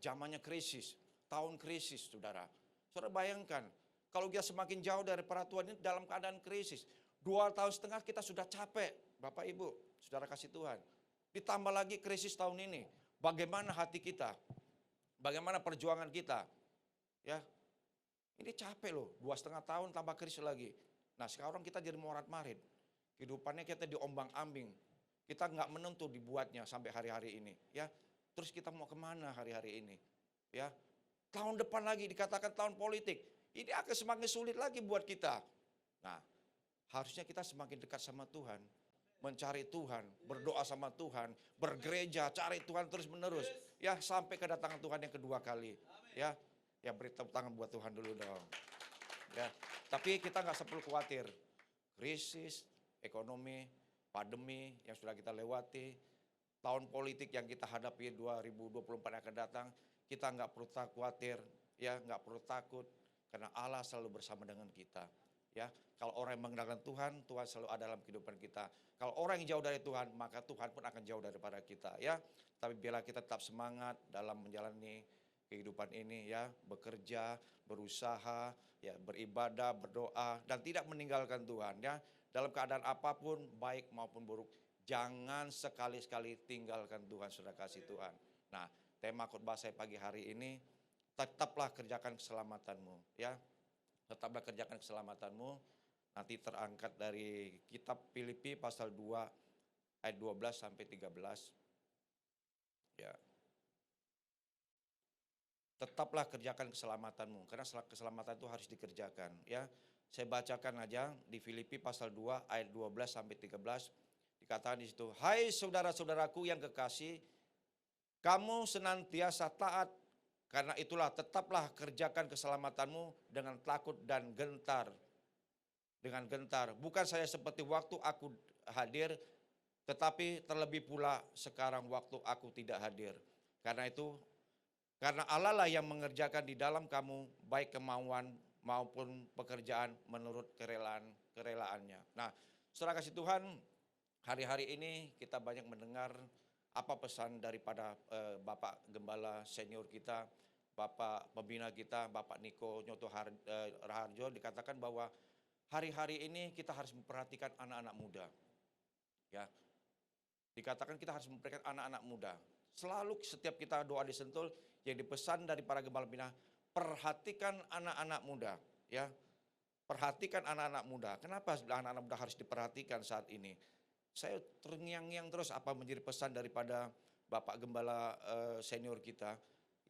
zamannya krisis, tahun krisis, saudara. Saudara bayangkan, kalau kita semakin jauh dari peraturan ini dalam keadaan krisis. 2,5 tahun kita sudah capek, Bapak Ibu, saudara kasih Tuhan. Ditambah lagi krisis tahun ini, bagaimana hati kita, bagaimana perjuangan kita. Ya, ini capek loh, 2,5 tahun tambah krisis lagi. Nah, sekarang kita jadi morat-marit, kehidupannya kita diombang-ambing. Kita nggak menentu dibuatnya sampai hari-hari ini. Ya, terus kita mau kemana hari-hari ini? Ya, tahun depan lagi dikatakan tahun politik. Ini akan semakin sulit lagi buat kita. Nah, harusnya kita semakin dekat sama Tuhan. Mencari Tuhan, berdoa sama Tuhan, bergereja, cari Tuhan terus menerus. Ya, sampai kedatangan Tuhan yang kedua kali. Ya, ya beri tepuk tangan buat Tuhan dulu dong. Ya, tapi kita nggak perlu khawatir. Krisis, ekonomi, pandemi yang sudah kita lewati, tahun politik yang kita hadapi 2024 yang akan datang, kita nggak perlu khawatir, ya nggak perlu takut, karena Allah selalu bersama dengan kita. Ya, kalau orang yang mengenalkan Tuhan, Tuhan selalu ada dalam kehidupan kita. Kalau orang yang jauh dari Tuhan, maka Tuhan pun akan jauh daripada kita. Ya, tapi biarlah kita tetap semangat dalam menjalani kehidupan ini, ya, bekerja, berusaha, ya, beribadah, berdoa, dan tidak meninggalkan Tuhan. Ya, dalam keadaan apapun, baik maupun buruk, jangan sekali-sekali tinggalkan Tuhan, saudara kasih Tuhan. Nah, tema khotbah saya pagi hari ini, tetaplah kerjakan keselamatanmu, ya. Tetaplah kerjakan keselamatanmu. Nanti terangkat dari kitab Filipi pasal 2 ayat 12 sampai 13. Ya. Tetaplah kerjakan keselamatanmu, karena keselamatan itu harus dikerjakan, ya. Saya bacakan aja di Filipi pasal 2 ayat 12 sampai 13. Dikatakan di situ, "Hai saudara-saudaraku yang kekasih, kamu senantiasa taat, karena itulah tetaplah kerjakan keselamatanmu dengan takut dan gentar." Dengan gentar, bukan saya seperti waktu aku hadir, tetapi terlebih pula sekarang waktu aku tidak hadir. Karena itu, karena Allah lah yang mengerjakan di dalam kamu baik kemauan maupun pekerjaan menurut kerelaannya. Nah, saudara kasih Tuhan, hari-hari ini kita banyak mendengar apa pesan daripada Bapak Gembala senior kita, Bapak Pembina kita, Bapak Niko Nyoto Raharjo, dikatakan bahwa hari-hari ini kita harus memperhatikan anak-anak muda. Ya, dikatakan kita harus memperhatikan anak-anak muda. Selalu setiap kita doa di Sentul, yang dipesan dari para gembala bina, perhatikan anak-anak muda. Ya, perhatikan anak-anak muda. Kenapa anak-anak muda harus diperhatikan saat ini? Saya terngiang-ngiang terus apa menjadi pesan daripada Bapak Gembala senior kita.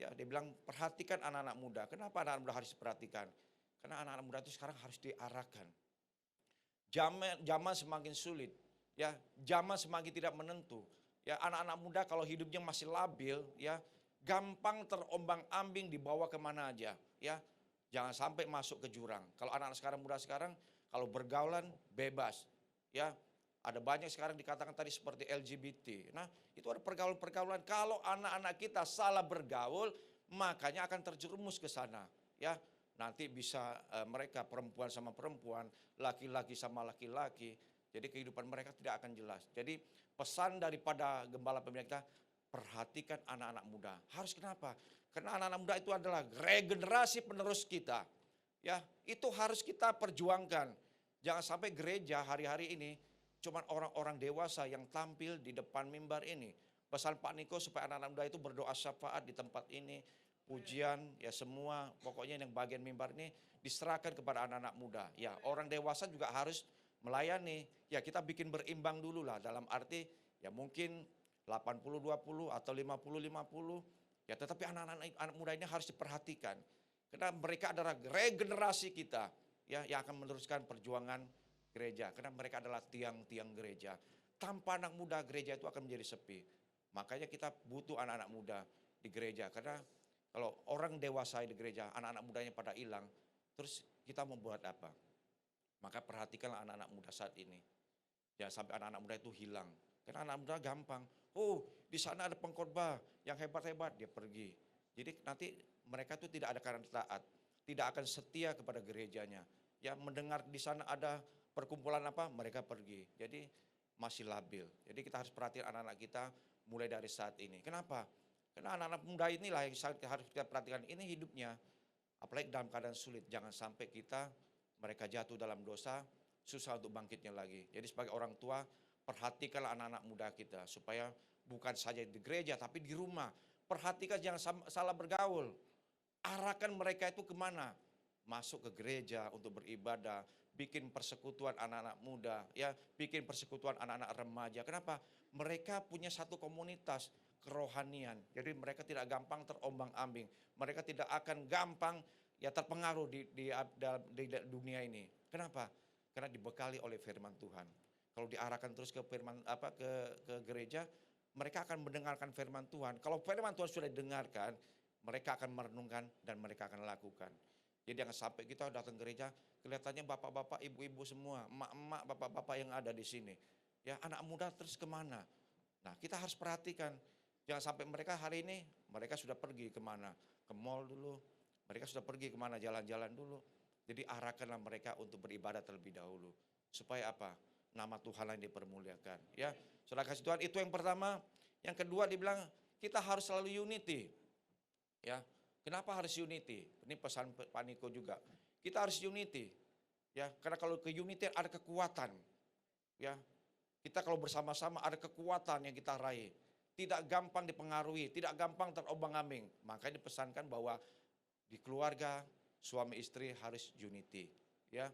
Ya, dia bilang perhatikan anak-anak muda. Kenapa anak-anak muda harus diperhatikan? Karena anak-anak muda itu sekarang harus diarahkan. Zaman semakin sulit, ya, zaman semakin tidak menentu. Ya, anak-anak muda kalau hidupnya masih labil, ya, gampang terombang-ambing dibawa kemana aja, ya. Jangan sampai masuk ke jurang. Kalau anak-anak sekarang, muda sekarang, kalau bergaulan bebas, ya. Ada banyak sekarang dikatakan tadi seperti LGBT. Nah, itu ada pergaulan-pergaulan. Kalau anak-anak kita salah bergaul, makanya akan terjerumus ke sana, ya. Nanti bisa mereka perempuan sama perempuan, laki-laki sama laki-laki. Jadi kehidupan mereka tidak akan jelas. Jadi pesan daripada gembala pembina kita, perhatikan anak-anak muda. Harus kenapa? Karena anak-anak muda itu adalah regenerasi penerus kita. Ya, itu harus kita perjuangkan. Jangan sampai gereja hari-hari ini cuman orang-orang dewasa yang tampil di depan mimbar ini. Pesan Pak Niko supaya anak-anak muda itu berdoa syafaat di tempat ini. Pujian, ya semua, pokoknya yang bagian mimbar ini diserahkan kepada anak-anak muda. Ya, orang dewasa juga harus melayani. Ya, kita bikin berimbang dulu lah, dalam arti ya mungkin 80-20 atau 50-50. Ya, tetapi anak-anak muda ini harus diperhatikan. Karena mereka adalah regenerasi kita, ya, yang akan meneruskan perjuangan gereja. Karena mereka adalah tiang-tiang gereja. Tanpa anak muda, gereja itu akan menjadi sepi. Makanya kita butuh anak-anak muda di gereja. Karena kalau orang dewasa di gereja, anak-anak mudanya pada hilang, terus kita membuat apa? Maka perhatikanlah anak-anak muda saat ini. Jangan sampai anak-anak muda itu hilang. Karena anak muda gampang. Oh, di sana ada pengkhotbah yang hebat-hebat, dia pergi. Jadi nanti mereka itu tidak ada karena taat, tidak akan setia kepada gerejanya. Ya, mendengar di sana ada perkumpulan apa, mereka pergi. Jadi masih labil. Jadi kita harus perhatikan anak-anak kita mulai dari saat ini. Kenapa? Karena anak-anak muda inilah yang harus kita perhatikan. Ini hidupnya, apalagi dalam keadaan sulit. Jangan sampai mereka jatuh dalam dosa, susah untuk bangkitnya lagi. Jadi sebagai orang tua, perhatikanlah anak-anak muda kita. Supaya bukan saja di gereja, tapi di rumah. Perhatikan jangan salah bergaul. Arahkan mereka itu kemana? Masuk ke gereja untuk beribadah. Bikin persekutuan anak-anak muda. Ya, bikin persekutuan anak-anak remaja. Kenapa? Mereka punya satu komunitas kerohanian. Jadi mereka tidak gampang terombang-ambing. Mereka tidak akan gampang ya terpengaruh di dunia ini. Kenapa? Karena dibekali oleh firman Tuhan. Kalau diarahkan terus ke ke gereja, mereka akan mendengarkan firman Tuhan. Kalau firman Tuhan sudah didengarkan, mereka akan merenungkan dan mereka akan lakukan. Jadi jangan sampai kita datang gereja, kelihatannya bapak-bapak, ibu-ibu semua, emak-emak, bapak-bapak yang ada di sini. Ya, anak muda terus kemana? Nah, kita harus perhatikan. Jangan sampai mereka hari ini, mereka sudah pergi kemana? Ke mall dulu, mereka sudah pergi kemana? Jalan-jalan dulu. Jadi arahkanlah mereka untuk beribadah terlebih dahulu. Supaya apa? Nama Tuhan yang dipermuliakan. Ya, saudara kasih Tuhan, itu yang pertama. Yang kedua dibilang, kita harus selalu unity. Ya, kenapa harus unity? Ini pesan Pak Niko juga. Kita harus unity. Ya, karena kalau ke unity ada kekuatan. Ya, kita kalau bersama-sama ada kekuatan yang kita raih. Tidak gampang dipengaruhi, tidak gampang terombang-ambing. Makanya dipesankan bahwa di keluarga suami istri harus unity, ya.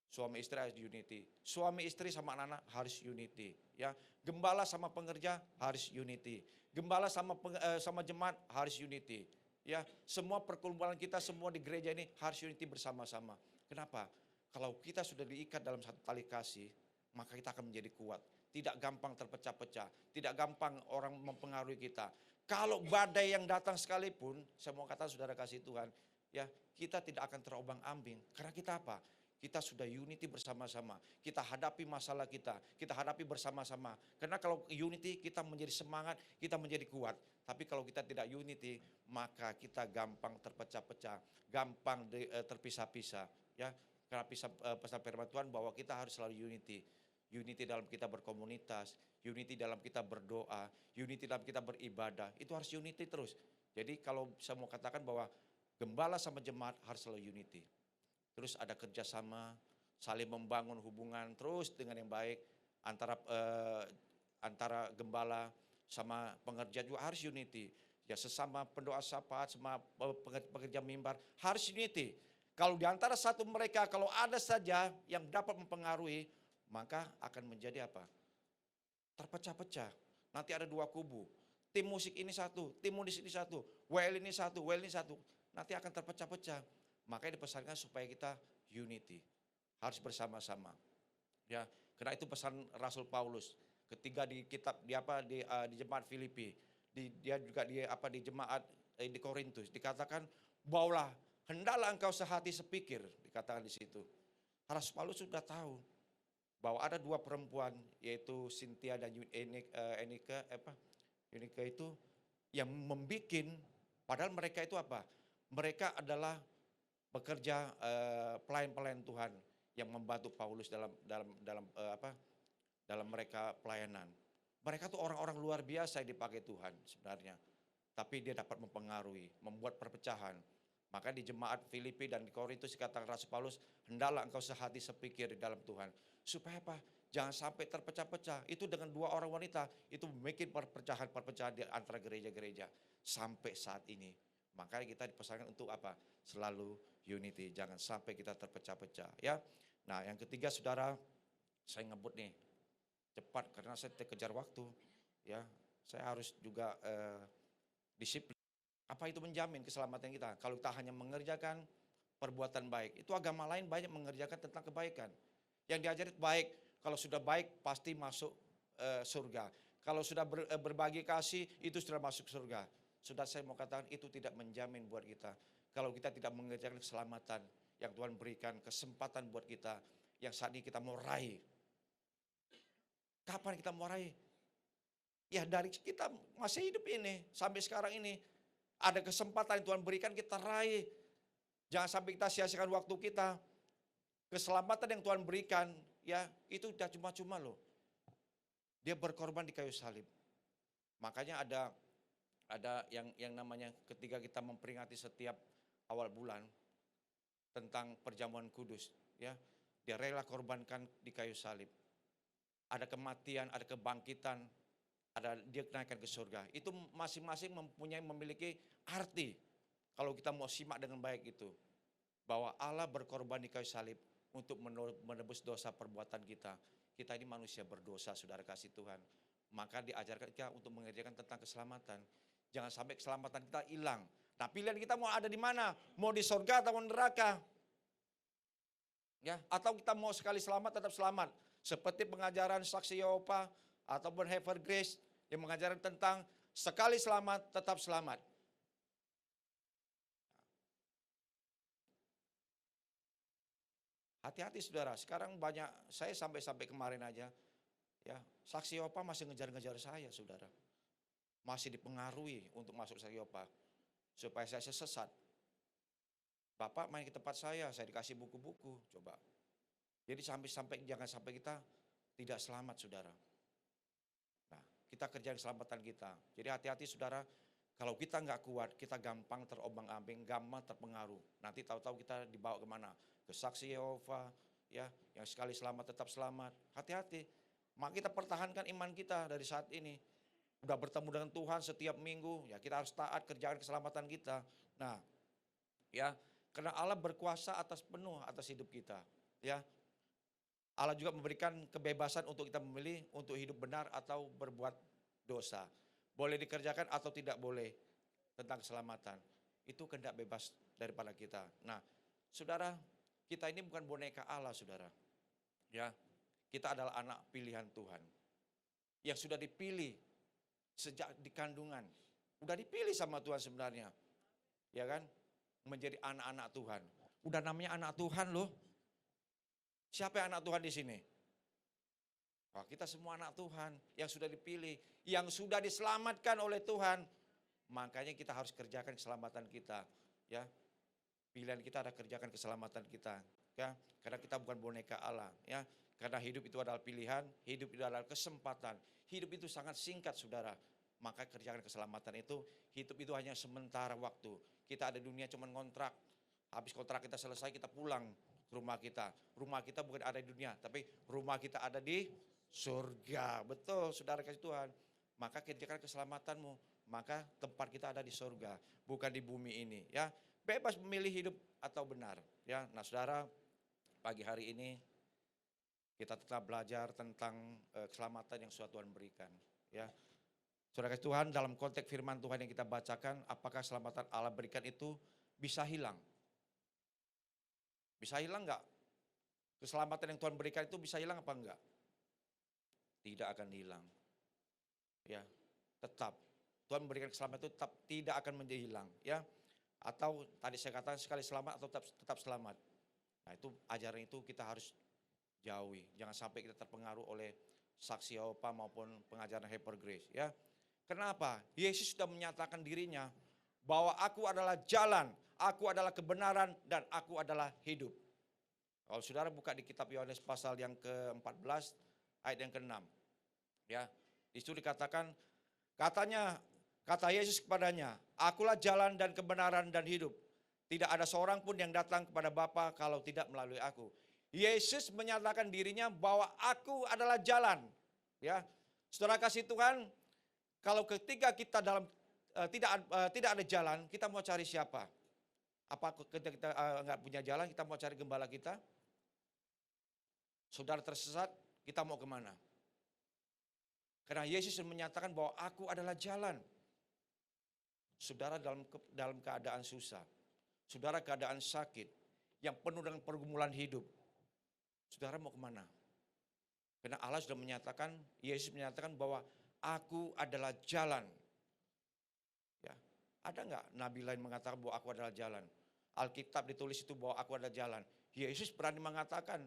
Suami istri harus unity. Suami istri sama anak-anak harus unity, ya. Gembala sama pengerja harus unity. Gembala sama jemaat harus unity. Ya, semua perkumpulan kita semua di gereja ini harus unity bersama-sama. Kenapa? Kalau kita sudah diikat dalam satu tali kasih, maka kita akan menjadi kuat. Tidak gampang terpecah-pecah, tidak gampang orang mempengaruhi kita. Kalau badai yang datang sekalipun, saya mau kata saudara kasih Tuhan, ya kita tidak akan terombang-ambing. Karena kita apa? Kita sudah unity bersama-sama. Kita hadapi masalah kita hadapi bersama-sama. Karena kalau unity kita menjadi semangat, kita menjadi kuat. Tapi kalau kita tidak unity, maka kita gampang terpecah-pecah, gampang terpisah-pisah. Ya, karena pesan firman Tuhan bahwa kita harus selalu unity. Unity dalam kita berkomunitas, unity dalam kita berdoa, unity dalam kita beribadah. Itu harus unity terus. Jadi kalau saya mau katakan bahwa gembala sama jemaat harus selalu unity. Terus ada kerjasama, saling membangun hubungan terus dengan yang baik antara gembala sama pengerja juga harus unity. Ya sesama pendoa syafaat, sama pekerja mimbar harus unity. Kalau di antara satu mereka kalau ada saja yang dapat mempengaruhi, maka akan menjadi apa? Terpecah-pecah. Nanti ada dua kubu. Tim musik ini satu, tim musik ini satu, WL ini satu, WL ini satu. Nanti akan terpecah-pecah. Makanya dipesankan supaya kita unity. Harus bersama-sama. Ya, karena itu pesan Rasul Paulus ketika di kitab di jemaat Filipi. dia juga di jemaat di Korintus dikatakan, "Bawalah, hendaklah engkau sehati sepikir," dikatakan di situ. Rasul Paulus sudah tahu bahwa ada dua perempuan, yaitu Cynthia dan Enika itu yang membikin, padahal mereka itu apa? Mereka adalah bekerja pelayan-pelayan Tuhan yang membantu Paulus dalam mereka pelayanan. Mereka tuh orang-orang luar biasa yang dipakai Tuhan sebenarnya. Tapi dia dapat mempengaruhi, membuat perpecahan. Maka di jemaat Filipi dan di Korintus dikatakan Rasul Paulus, hendaklah engkau sehati sepikir di dalam Tuhan. Supaya apa? Jangan sampai terpecah-pecah. Itu dengan dua orang wanita, itu membuat perpecahan-perpecahan di antara gereja-gereja. Sampai saat ini. Makanya kita dipesankan untuk apa? Selalu unity, jangan sampai kita terpecah-pecah. Ya. Nah yang ketiga saudara, saya ngebut nih. Cepat karena saya kejar waktu. Ya, saya harus juga disiplin. Apa itu menjamin keselamatan kita? Kalau kita hanya mengerjakan perbuatan baik. Itu agama lain banyak mengerjakan tentang kebaikan. Yang diajarin baik, kalau sudah baik pasti masuk surga. Kalau sudah berbagi kasih, itu sudah masuk surga. Sudah saya mau katakan itu tidak menjamin buat kita. Kalau kita tidak mengerjakan keselamatan yang Tuhan berikan, kesempatan buat kita, yang saat ini kita mau raih. Kapan kita mau raih? Ya dari kita masih hidup ini, sampai sekarang ini. Ada kesempatan yang Tuhan berikan kita raih. Jangan sampai kita sia-siakan waktu kita. Keselamatan yang Tuhan berikan, ya itu udah cuma-cuma loh. Dia berkorban di kayu salib. Makanya ada yang namanya ketika kita memperingati setiap awal bulan tentang perjamuan kudus, ya dia rela korbankan di kayu salib. Ada kematian, ada kebangkitan, ada dia naikkan ke surga. Itu masing-masing memiliki arti. Kalau kita mau simak dengan baik itu. Bahwa Allah berkorban di kayu salib untuk menebus dosa perbuatan kita. Kita ini manusia berdosa, saudara kasih Tuhan. Maka diajarkan kita untuk mengerjakan tentang keselamatan. Jangan sampai keselamatan kita hilang. Nah pilihan kita mau ada di mana? Mau di surga atau neraka? Ya, atau kita mau sekali selamat tetap selamat. Seperti pengajaran saksi Yehova ataupun Hever Grace yang mengajarkan tentang sekali selamat tetap selamat. Hati-hati saudara, sekarang banyak, saya sampai kemarin aja, ya saksi Yehova masih ngejar-ngejar saya saudara. Masih dipengaruhi untuk masuk saksi Yehova, supaya saya sesat. Bapak main ke tempat saya dikasih buku-buku, coba. Jadi jangan sampai kita tidak selamat saudara. Nah, kita kerjain keselamatan kita. Jadi hati-hati saudara, kalau kita nggak kuat, kita gampang terombang-ambing, gampang terpengaruh. Nanti tahu-tahu kita dibawa kemana? Ke saksi Yehova, ya, yang sekali selamat tetap selamat. Hati-hati. Maka kita pertahankan iman kita dari saat ini. Udah bertemu dengan Tuhan setiap minggu, ya kita harus taat kerjakan keselamatan kita. Nah, ya, karena Allah berkuasa penuh atas hidup kita, ya. Allah juga memberikan kebebasan untuk kita memilih untuk hidup benar atau berbuat dosa. Boleh dikerjakan atau tidak boleh tentang keselamatan. Itu kehendak bebas daripada kita. Nah, saudara, kita ini bukan boneka Allah, saudara. Ya, kita adalah anak pilihan Tuhan. Yang sudah dipilih sejak di kandungan. Udah dipilih sama Tuhan sebenarnya. Ya kan? Menjadi anak-anak Tuhan. Udah namanya anak Tuhan loh. Siapa yang anak Tuhan di sini? Wah, kita semua anak Tuhan yang sudah dipilih, yang sudah diselamatkan oleh Tuhan. Makanya kita harus kerjakan keselamatan kita, ya. Pilihan kita ada kerjakan keselamatan kita, ya. Karena kita bukan boneka Allah, ya. Karena hidup itu adalah pilihan, hidup itu adalah kesempatan. Hidup itu sangat singkat, saudara. Maka kerjakan keselamatan itu, hidup itu hanya sementara waktu. Kita ada dunia cuma kontrak. Habis kontrak kita selesai, kita pulang ke rumah kita. Rumah kita bukan ada di dunia, tapi rumah kita ada di surga. Betul, saudara kasih Tuhan. Maka kerjakan keselamatanmu. Maka tempat kita ada di surga, bukan di bumi ini. Ya, bebas memilih hidup atau benar. Ya, nah saudara, pagi hari ini kita tetap belajar tentang keselamatan yang sudah Tuhan berikan. Ya, saudara kasih Tuhan, dalam konteks firman Tuhan yang kita bacakan, apakah keselamatan Allah berikan itu bisa hilang? Bisa hilang enggak? Keselamatan yang Tuhan berikan itu bisa hilang apa enggak? Tidak akan hilang. Ya, tetap Tuhan memberikan keselamatan itu tetap tidak akan menjadi hilang, ya. Atau tadi saya katakan sekali selamat atau tetap selamat. Nah, itu ajaran itu kita harus jauhi. Jangan sampai kita terpengaruh oleh saksi Yehova maupun pengajaran Hyper Grace, ya. Kenapa? Yesus sudah menyatakan dirinya bahwa aku adalah jalan, aku adalah kebenaran, dan aku adalah hidup. Kalau saudara buka di kitab Yohanes pasal yang ke-14 ayat yang ke-6. Ya, di situ dikatakan, kata Yesus kepadanya, akulah jalan dan kebenaran dan hidup. Tidak ada seorang pun yang datang kepada Bapa kalau tidak melalui aku. Yesus menyatakan dirinya bahwa aku adalah jalan. Ya, saudara kasih Tuhan, kalau ketika kita dalam tidak ada jalan, kita mau cari siapa? Apa ketika kita nggak punya jalan, kita mau cari gembala kita? Saudara tersesat, kita mau kemana? Karena Yesus menyatakan bahwa aku adalah jalan. Saudara dalam keadaan susah, saudara keadaan sakit, yang penuh dengan pergumulan hidup, saudara mau kemana? Karena Allah sudah menyatakan, Yesus menyatakan bahwa aku adalah jalan. Ya, ada nggak nabi lain mengatakan bahwa aku adalah jalan? Alkitab ditulis itu bahwa aku adalah jalan. Yesus berani mengatakan,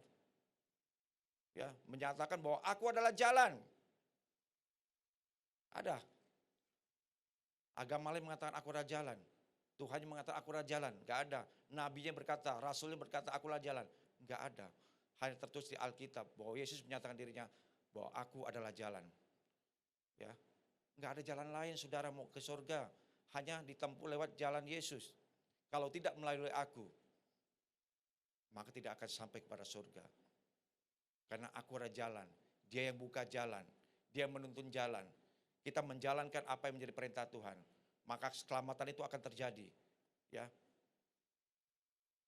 ya, menyatakan bahwa aku adalah jalan. Ada. Agama lain mengatakan aku adalah jalan. Tuhan yang mengatakan aku adalah jalan. Gak ada. Nabinya berkata, rasulnya berkata aku adalah jalan. Gak ada. Hanya tertulis di Alkitab bahwa Yesus menyatakan dirinya bahwa aku adalah jalan. Ya, gak ada jalan lain saudara mau ke surga. Hanya ditempuh lewat jalan Yesus. Kalau tidak melalui aku, maka tidak akan sampai kepada surga. Karena aku adalah jalan. Dia yang buka jalan. Dia yang menuntun jalan. Kita menjalankan apa yang menjadi perintah Tuhan, maka keselamatan itu akan terjadi. Ya,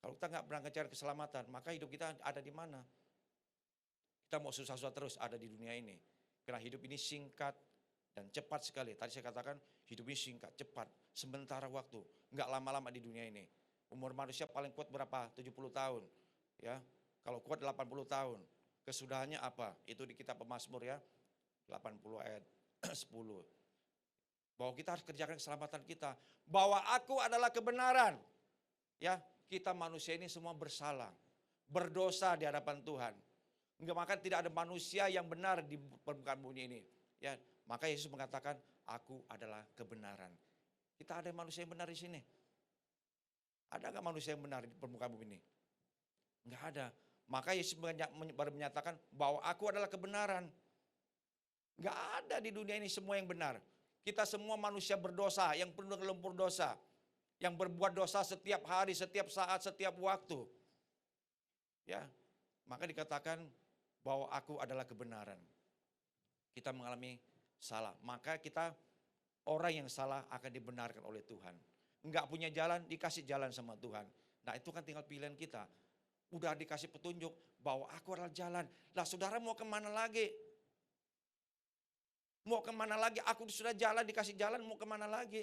kalau kita nggak pernah ngejar keselamatan, maka hidup kita ada di mana? Kita mau susah-susah terus ada di dunia ini. Karena hidup ini singkat dan cepat sekali. Tadi saya katakan hidup ini singkat, cepat, sementara waktu. Nggak lama-lama di dunia ini. Umur manusia paling kuat berapa? 70 tahun. Ya, kalau kuat 80 tahun. Kesudahannya apa? Itu di kitab Pemazmur ya. 80 ayat 10. Bahwa kita harus kerjakan keselamatan kita. Bahwa aku adalah kebenaran. Ya, kita manusia ini semua bersalah. Berdosa di hadapan Tuhan. Enggak, maka tidak ada manusia yang benar di permukaan bumi ini. Ya, maka Yesus mengatakan, aku adalah kebenaran. Kita ada manusia yang benar di sini. Ada enggak manusia yang benar di permukaan bumi ini? Enggak ada. Maka Yesus baru menyatakan bahwa aku adalah kebenaran. Enggak ada di dunia ini semua yang benar. Kita semua manusia berdosa, yang penuh dengan lumpur dosa. Yang berbuat dosa setiap hari, setiap saat, setiap waktu. Ya, maka dikatakan bahwa aku adalah kebenaran. Kita mengalami salah, maka kita orang yang salah akan dibenarkan oleh Tuhan. Enggak punya jalan, dikasih jalan sama Tuhan. Nah, itu kan tinggal pilihan kita. Udah dikasih petunjuk bahwa aku adalah jalan. Lah saudara mau kemana lagi? Mau kemana lagi? Aku sudah jalan, dikasih jalan, mau kemana lagi?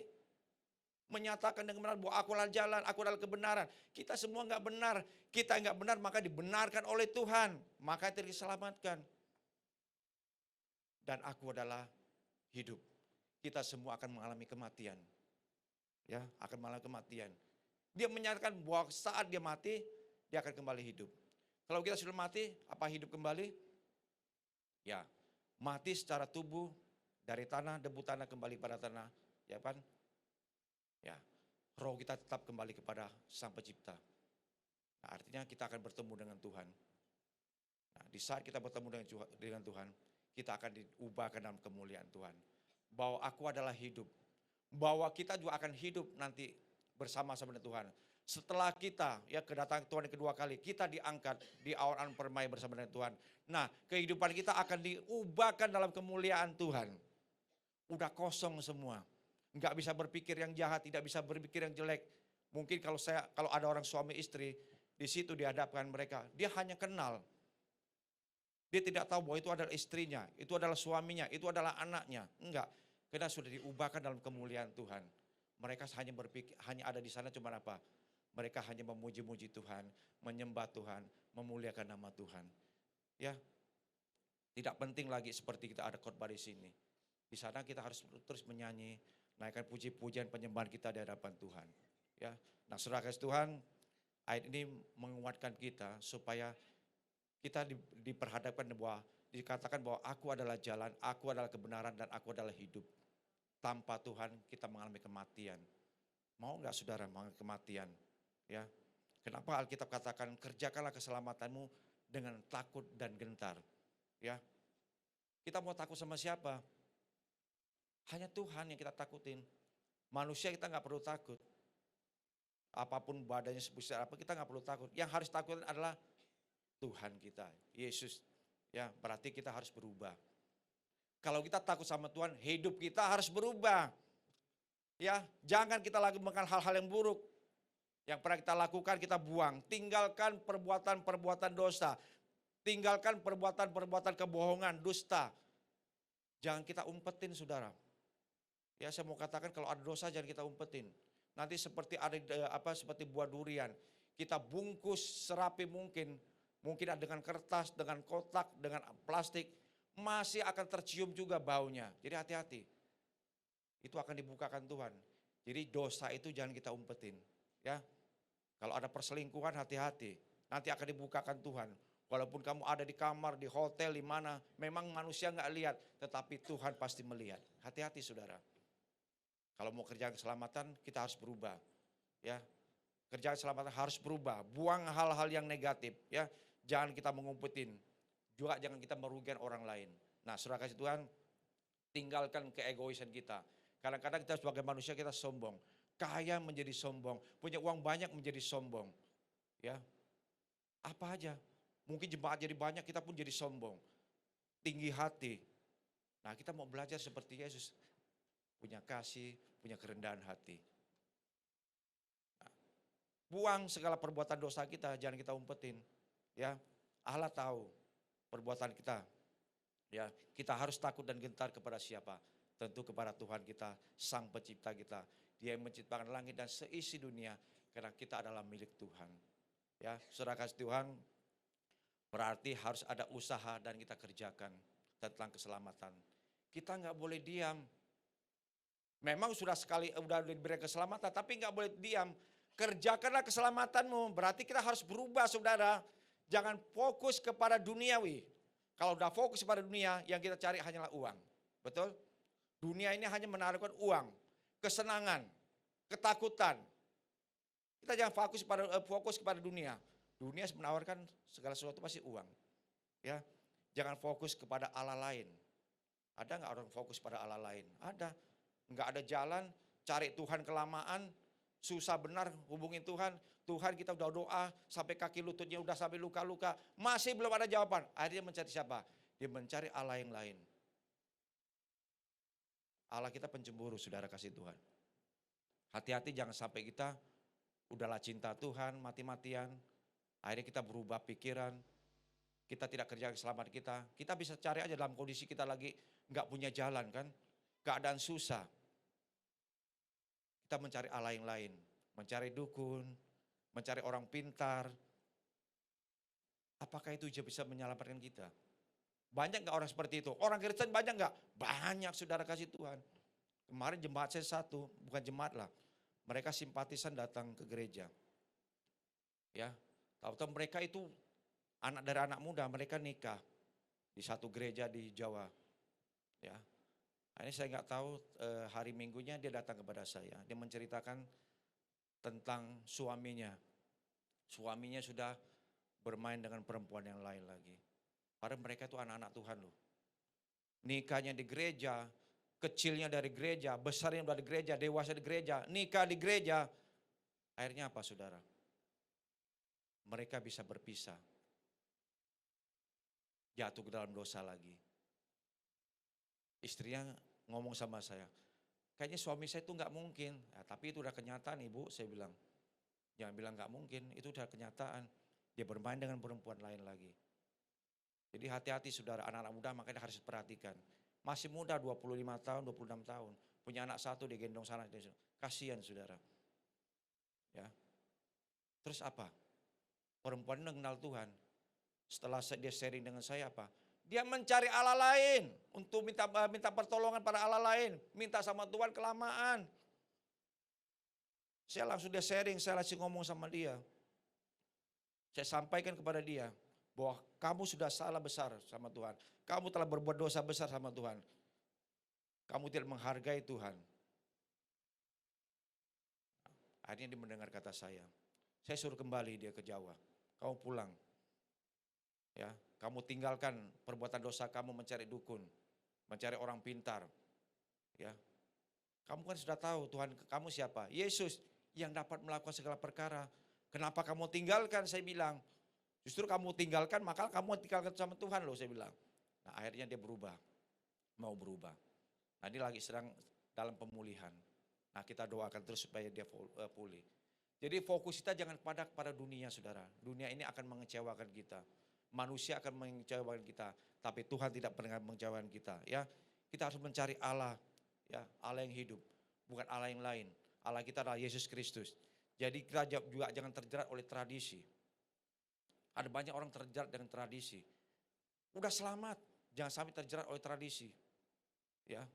Menyatakan dengan benar bahwa aku adalah jalan, aku adalah kebenaran. Kita semua enggak benar. Kita enggak benar, maka dibenarkan oleh Tuhan. Maka itu diselamatkan. Dan aku adalah hidup. Kita semua akan mengalami kematian. Ya, akan mengalami kematian. Dia menyatakan bahwa saat dia mati, dia akan kembali hidup. Kalau kita sudah mati, apa hidup kembali? Ya, mati secara tubuh, dari tanah, debu tanah kembali pada tanah. Ya kan? Ya, roh kita tetap kembali kepada Sang Pencipta. Nah, artinya kita akan bertemu dengan Tuhan. Nah, di saat kita bertemu dengan Tuhan, kita akan diubahkan dalam kemuliaan Tuhan. Bahwa aku adalah hidup. Bahwa kita juga akan hidup nanti bersama-sama dengan Tuhan. Setelah kita ya kedatangan Tuhan yang kedua kali, kita diangkat di awan-awan permai bersama dengan Tuhan. Nah, kehidupan kita akan diubahkan dalam kemuliaan Tuhan. Udah kosong semua. Enggak bisa berpikir yang jahat, tidak bisa berpikir yang jelek. Mungkin kalau ada orang suami istri, di situ dihadapkan mereka, dia hanya kenal. Dia tidak tahu bahwa itu adalah istrinya, itu adalah suaminya, itu adalah anaknya. Enggak, karena sudah diubahkan dalam kemuliaan Tuhan. Mereka hanya berpikir, hanya ada di sana cuma apa? Mereka hanya memuji-muji Tuhan, menyembah Tuhan, memuliakan nama Tuhan. Ya, tidak penting lagi seperti kita ada khotbah di sini. Di sana kita harus terus menyanyi, naikkan puji-pujian penyembahan kita di hadapan Tuhan. Ya, nah saudara kasih Tuhan, ayat ini menguatkan kita supaya kita diperhadapkan bahwa dikatakan bahwa aku adalah jalan, aku adalah kebenaran, dan aku adalah hidup. Tanpa Tuhan kita mengalami kematian. Mau nggak saudara mengalami kematian? Ya, kenapa Alkitab katakan kerjakanlah keselamatanmu dengan takut dan gentar. Ya, kita mau takut sama siapa? Hanya Tuhan yang kita takutin. Manusia kita nggak perlu takut. Apapun badannya sebesar apa kita nggak perlu takut. Yang harus takutin adalah Tuhan kita, Yesus. Ya, berarti kita harus berubah. Kalau kita takut sama Tuhan, hidup kita harus berubah. Ya, jangan kita lakukan hal-hal yang buruk. Yang pernah kita lakukan kita buang. Tinggalkan perbuatan-perbuatan dosa. Tinggalkan perbuatan-perbuatan kebohongan, dusta. Jangan kita umpetin saudara. Ya, saya mau katakan kalau ada dosa jangan kita umpetin. Nanti seperti seperti buah durian. Kita bungkus serapi mungkin. Mungkin dengan kertas, dengan kotak, dengan plastik. Masih akan tercium juga baunya. Jadi hati-hati. Itu akan dibukakan Tuhan. Jadi dosa itu jangan kita umpetin. Ya, kalau ada perselingkuhan hati-hati. Nanti akan dibukakan Tuhan. Walaupun kamu ada di kamar, di hotel, di mana. Memang manusia nggak lihat. Tetapi Tuhan pasti melihat. Hati-hati saudara. Kalau mau kerjaan keselamatan kita harus berubah. Ya, kerjaan keselamatan harus berubah. Buang hal-hal yang negatif. Ya, jangan kita mengumpetin. Juga jangan kita merugikan orang lain. Nah, saudara kasih Tuhan, tinggalkan keegoisan kita. Kadang-kadang kita sebagai manusia kita sombong. Kaya menjadi sombong, punya uang banyak menjadi sombong. Ya, apa aja. Mungkin jemaat jadi banyak, kita pun jadi sombong. Tinggi hati. Nah, kita mau belajar seperti Yesus. Punya kasih, punya kerendahan hati. Nah, buang segala perbuatan dosa kita, jangan kita umpetin. Ya, Allah tahu perbuatan kita. Ya, kita harus takut dan gentar kepada siapa? Tentu kepada Tuhan kita, Sang Pencipta kita. Dia yang menciptakan langit dan seisi dunia, karena kita adalah milik Tuhan. Ya, saudara kasih Tuhan, berarti harus ada usaha dan kita kerjakan tentang keselamatan. Kita nggak boleh diam. Memang sudah diberikan keselamatan, tapi nggak boleh diam. Kerjakanlah keselamatanmu. Berarti kita harus berubah, saudara. Jangan fokus kepada duniawi. Kalau udah fokus pada dunia, yang kita cari hanyalah uang. Betul? Dunia ini hanya menawarkan uang, kesenangan, ketakutan. Kita jangan fokus kepada dunia. Dunia menawarkan segala sesuatu pasti uang. Ya, jangan fokus kepada Allah lain. Ada nggak orang fokus pada Allah lain? Ada. Nggak ada jalan, cari Tuhan kelamaan, susah benar hubungin Tuhan. Tuhan kita udah doa sampai kaki lututnya udah sampai luka-luka. Masih belum ada jawaban. Akhirnya mencari siapa? Dia mencari Allah yang lain. Allah kita pencemburu, saudara kasih Tuhan. Hati-hati jangan sampai kita udahlah cinta Tuhan mati-matian. Akhirnya kita berubah pikiran. Kita tidak kerja keselamatan kita. Kita bisa cari aja dalam kondisi kita lagi nggak punya jalan kan. Keadaan susah. Kita mencari Allah yang lain. Mencari dukun. Mencari orang pintar. Apakah itu bisa menyelamatkan kita? Banyak gak orang seperti itu? Orang Kristen banyak gak? Banyak saudara kasih Tuhan. Kemarin jemaat saya satu, bukan jemaat lah. Mereka simpatisan datang ke gereja. Ya, tahu-tahu mereka itu anak dari anak muda, mereka nikah di satu gereja di Jawa. Ya, ini saya nggak tahu hari Minggunya dia datang kepada saya. Dia menceritakan tentang suaminya. Suaminya sudah bermain dengan perempuan yang lain lagi. Padahal mereka itu anak-anak Tuhan loh. Nikahnya di gereja, kecilnya dari gereja, besarnya dari gereja, dewasa di gereja, nikah di gereja. Akhirnya apa saudara? Mereka bisa berpisah. Jatuh ke dalam dosa lagi. Istrinya ngomong sama saya, kayaknya suami saya itu nggak mungkin. Ya, tapi itu udah kenyataan ibu, saya bilang. Jangan bilang nggak mungkin, itu udah kenyataan. Dia bermain dengan perempuan lain lagi. Jadi hati-hati saudara, anak-anak muda makanya harus perhatikan. Masih muda 25 tahun, 26 tahun. Punya anak satu dia gendong sana. Kasihan saudara. Ya. Terus apa? Perempuan ini kenal Tuhan. Setelah dia sharing dengan saya apa? Dia mencari Allah lain untuk minta pertolongan pada Allah lain, minta sama Tuhan kelamaan. Saya langsung dia sharing, saya langsung ngomong sama dia. Saya sampaikan kepada dia bahwa kamu sudah salah besar sama Tuhan. Kamu telah berbuat dosa besar sama Tuhan. Kamu tidak menghargai Tuhan. Akhirnya dia mendengar kata saya. Saya suruh kembali dia ke Jawa. Kamu pulang. Ya, kamu tinggalkan perbuatan dosa kamu mencari dukun, mencari orang pintar. Ya. Kamu kan sudah tahu Tuhan kamu siapa? Yesus yang dapat melakukan segala perkara. Kenapa kamu tinggalkan? Saya bilang. Justru kamu tinggalkan, maka kamu tinggalkan sama Tuhan loh, saya bilang. Nah, akhirnya dia berubah. Mau berubah. Nah, dia lagi sedang dalam pemulihan. Nah, kita doakan terus supaya dia pulih. Jadi fokus kita jangan pada dunia, saudara. Dunia ini akan mengecewakan kita. Manusia akan mengecewakan kita. Tapi Tuhan tidak pernah mengecewakan kita. Ya, kita harus mencari Allah. Ya, Allah yang hidup. Bukan Allah yang lain. Allah kita adalah Yesus Kristus. Jadi kita juga jangan terjerat oleh tradisi. Ada banyak orang terjerat dengan tradisi. Udah selamat, jangan sampai terjerat oleh tradisi. Ya,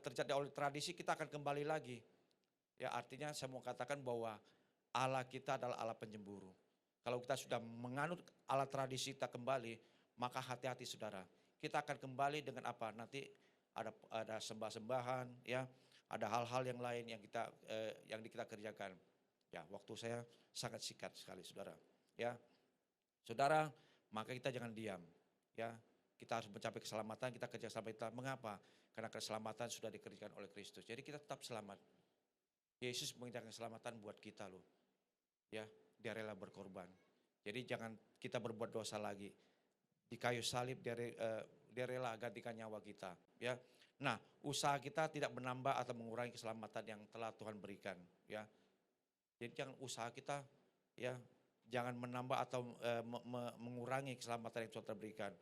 terjerat oleh tradisi kita akan kembali lagi. Ya, artinya saya mau katakan bahwa Allah kita adalah Allah penyemburu. Kalau kita sudah menganut Allah tradisi kita kembali, maka hati-hati saudara. Kita akan kembali dengan apa? Nanti ada sembah-sembahan, ya, ada hal-hal yang lain yang kita kerjakan. Ya, waktu saya sangat singkat sekali, saudara. Ya, saudara, maka kita jangan diam. Ya, kita harus mencapai keselamatan, kita kerja sampai kita. Mengapa? Karena keselamatan sudah dikerjakan oleh Kristus. Jadi kita tetap selamat. Yesus mengerjakan keselamatan buat kita loh. Ya, dia rela berkorban. Jadi jangan kita berbuat dosa lagi. Di kayu salib dia rela gantikan nyawa kita. Ya, nah usaha kita tidak menambah atau mengurangi keselamatan yang telah Tuhan berikan. Ya, jadi jangan usaha kita, ya. Jangan menambah atau mengurangi keselamatan yang Tuhan berikan.